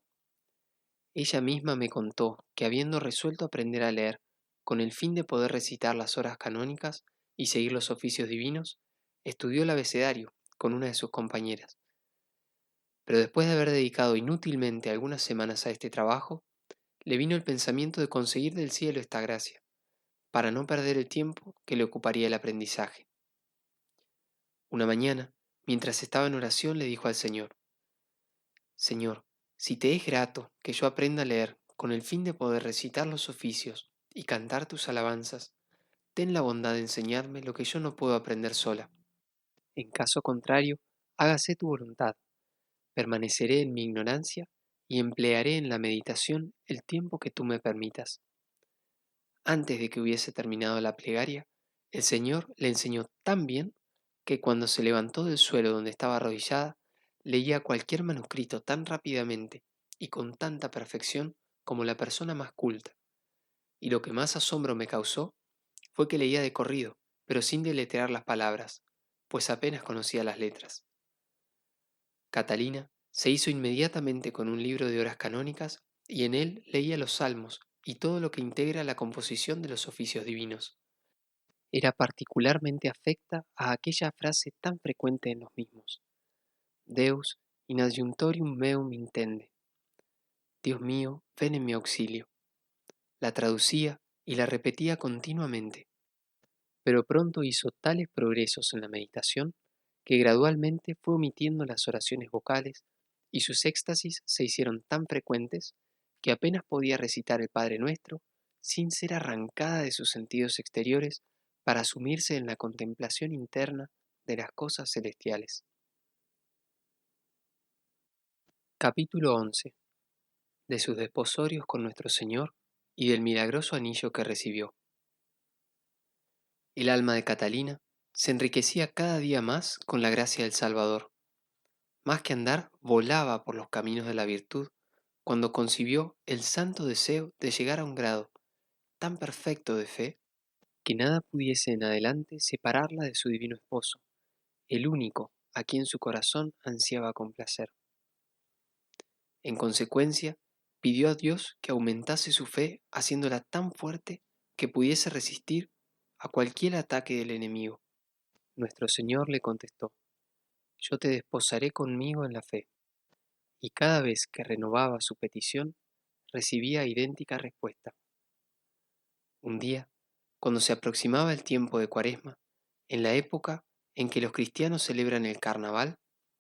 Ella misma me contó que habiendo resuelto aprender a leer con el fin de poder recitar las horas canónicas y seguir los oficios divinos, estudió el abecedario con una de sus compañeras. Pero después de haber dedicado inútilmente algunas semanas a este trabajo, le vino el pensamiento de conseguir del cielo esta gracia, para no perder el tiempo que le ocuparía el aprendizaje. Una mañana, mientras estaba en oración, le dijo al Señor: Señor, si te es grato que yo aprenda a leer con el fin de poder recitar los oficios y cantar tus alabanzas, ten la bondad de enseñarme lo que yo no puedo aprender sola. En caso contrario, hágase tu voluntad. Permaneceré en mi ignorancia y emplearé en la meditación el tiempo que tú me permitas. Antes de que hubiese terminado la plegaria, el Señor le enseñó tan bien que cuando se levantó del suelo donde estaba arrodillada, leía cualquier manuscrito tan rápidamente y con tanta perfección como la persona más culta. Y lo que más asombro me causó fue que leía de corrido, pero sin deletrear las palabras, pues apenas conocía las letras. Catalina se hizo inmediatamente con un libro de horas canónicas y en él leía los salmos y todo lo que integra la composición de los oficios divinos. Era particularmente afecta a aquella frase tan frecuente en los mismos: Deus in adjunctorium meum intende. Dios mío, ven en mi auxilio. La traducía y la repetía continuamente, pero pronto hizo tales progresos en la meditación que gradualmente fue omitiendo las oraciones vocales y sus éxtasis se hicieron tan frecuentes que apenas podía recitar el Padre Nuestro sin ser arrancada de sus sentidos exteriores para sumirse en la contemplación interna de las cosas celestiales. Capítulo 11. De sus desposorios con nuestro Señor y del milagroso anillo que recibió. El alma de Catalina se enriquecía cada día más con la gracia del Salvador. Más que andar, volaba por los caminos de la virtud cuando concibió el santo deseo de llegar a un grado tan perfecto de fe que nada pudiese en adelante separarla de su divino esposo, el único a quien su corazón ansiaba complacer. En consecuencia, pidió a Dios que aumentase su fe haciéndola tan fuerte que pudiese resistir a cualquier ataque del enemigo. Nuestro Señor le contestó: Yo te desposaré conmigo en la fe. Y cada vez que renovaba su petición, recibía idéntica respuesta. Un día, cuando se aproximaba el tiempo de Cuaresma, en la época en que los cristianos celebran el carnaval,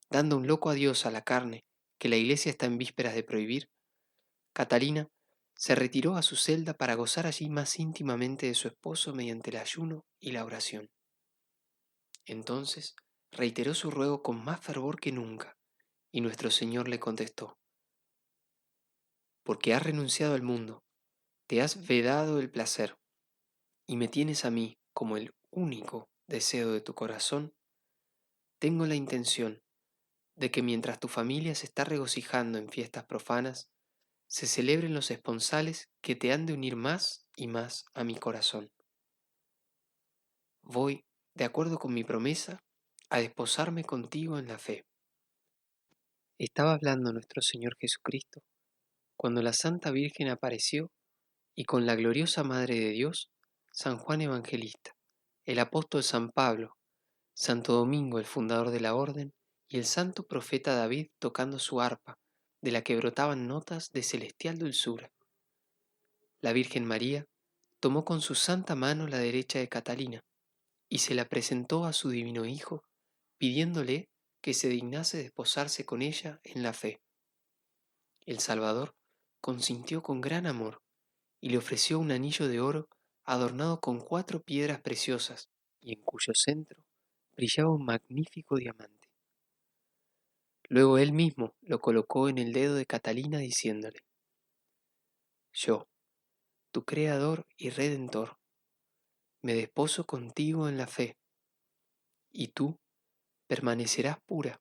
dando un loco adiós a la carne que la Iglesia está en vísperas de prohibir, Catalina se retiró a su celda para gozar allí más íntimamente de su esposo mediante el ayuno y la oración. Entonces reiteró su ruego con más fervor que nunca, y nuestro Señor le contestó: porque has renunciado al mundo, te has vedado el placer, y me tienes a mí como el único deseo de tu corazón, tengo la intención de que mientras tu familia se está regocijando en fiestas profanas, se celebren los esponsales que te han de unir más y más a mi corazón. Voy, de acuerdo con mi promesa, a desposarme contigo en la fe. Estaba hablando nuestro Señor Jesucristo cuando la Santa Virgen apareció y con la gloriosa Madre de Dios, San Juan Evangelista, el apóstol San Pablo, Santo Domingo, el fundador de la orden, y el santo profeta David tocando su arpa, de la que brotaban notas de celestial dulzura. La Virgen María tomó con su santa mano la derecha de Catalina y se la presentó a su divino Hijo, pidiéndole que se dignase desposarse con ella en la fe. El Salvador consintió con gran amor y le ofreció un anillo de oro adornado con 4 piedras preciosas y en cuyo centro brillaba un magnífico diamante. Luego él mismo lo colocó en el dedo de Catalina diciéndole: Yo, tu Creador y Redentor, me desposo contigo en la fe, y tú permanecerás pura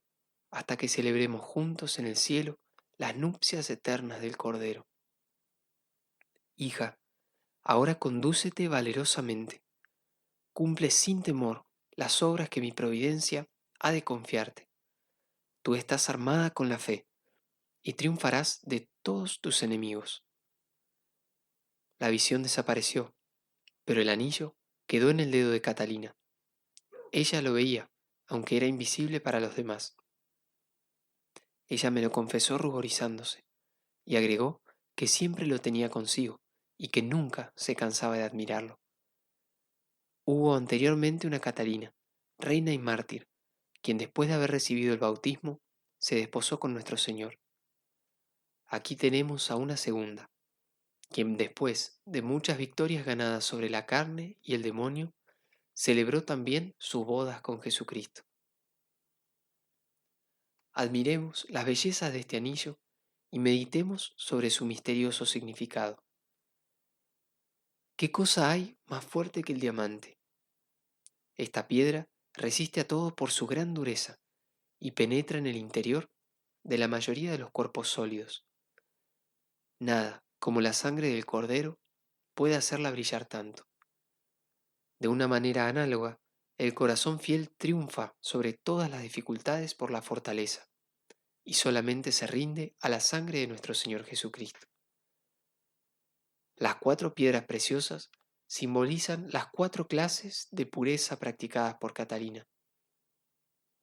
hasta que celebremos juntos en el cielo las nupcias eternas del Cordero. Hija, ahora condúcete valerosamente, cumple sin temor las obras que mi providencia ha de confiarte. Tú estás armada con la fe y triunfarás de todos tus enemigos. La visión desapareció, pero el anillo quedó en el dedo de Catalina. Ella lo veía, aunque era invisible para los demás. Ella me lo confesó ruborizándose, y agregó que siempre lo tenía consigo y que nunca se cansaba de admirarlo. Hubo anteriormente una Catalina, reina y mártir, quien después de haber recibido el bautismo, se desposó con nuestro Señor. Aquí tenemos a una segunda, quien después de muchas victorias ganadas sobre la carne y el demonio, celebró también sus bodas con Jesucristo. Admiremos las bellezas de este anillo y meditemos sobre su misterioso significado. ¿Qué cosa hay más fuerte que el diamante? Esta piedra resiste a todo por su gran dureza y penetra en el interior de la mayoría de los cuerpos sólidos. Nada, como la sangre del Cordero, puede hacerla brillar tanto. De una manera análoga, el corazón fiel triunfa sobre todas las dificultades por la fortaleza, y solamente se rinde a la sangre de nuestro Señor Jesucristo. Las 4 piedras preciosas simbolizan las 4 clases de pureza practicadas por Catalina: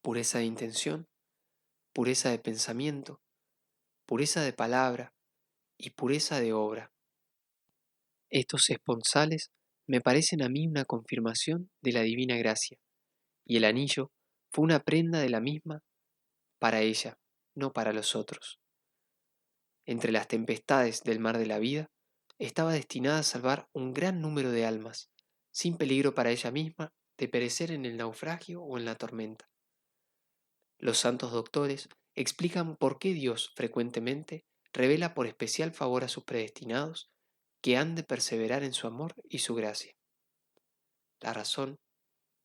pureza de intención, pureza de pensamiento, pureza de palabra y pureza de obra. Estos esponsales me parecen a mí una confirmación de la divina gracia, y el anillo fue una prenda de la misma para ella, no para los otros. Entre las tempestades del mar de la vida, estaba destinada a salvar un gran número de almas, sin peligro para ella misma de perecer en el naufragio o en la tormenta. Los santos doctores explican por qué Dios frecuentemente revela por especial favor a sus predestinados que han de perseverar en su amor y su gracia. La razón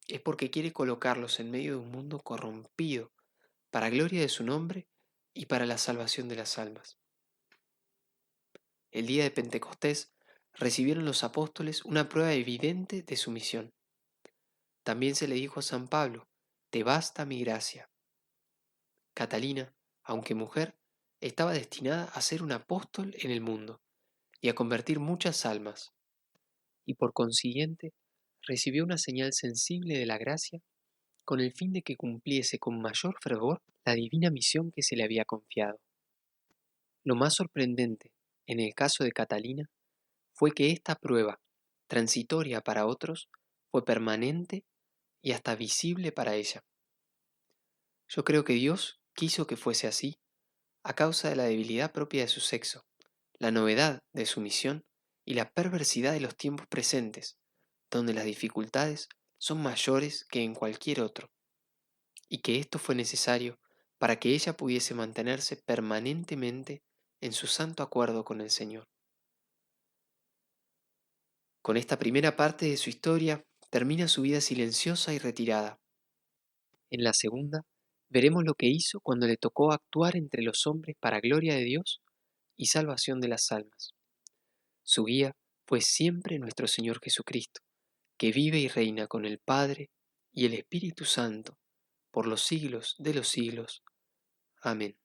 es porque quiere colocarlos en medio de un mundo corrompido, para gloria de su nombre y para la salvación de las almas. El día de Pentecostés recibieron los apóstoles una prueba evidente de su misión. También se le dijo a San Pablo: te basta mi gracia. Catalina, aunque mujer, estaba destinada a ser un apóstol en el mundo y a convertir muchas almas, y por consiguiente recibió una señal sensible de la gracia con el fin de que cumpliese con mayor fervor la divina misión que se le había confiado. Lo más sorprendente en el caso de Catalina fue que esta prueba, transitoria para otros, fue permanente y hasta visible para ella. Yo creo que Dios quiso que fuese así a causa de la debilidad propia de su sexo, la novedad de su misión y la perversidad de los tiempos presentes, donde las dificultades son mayores que en cualquier otro, y que esto fue necesario para que ella pudiese mantenerse permanentemente en su santo acuerdo con el Señor. Con esta primera parte de su historia termina su vida silenciosa y retirada. En la segunda, veremos lo que hizo cuando le tocó actuar entre los hombres para gloria de Dios y salvación de las almas. Su guía fue siempre nuestro Señor Jesucristo, que vive y reina con el Padre y el Espíritu Santo por los siglos de los siglos. Amén.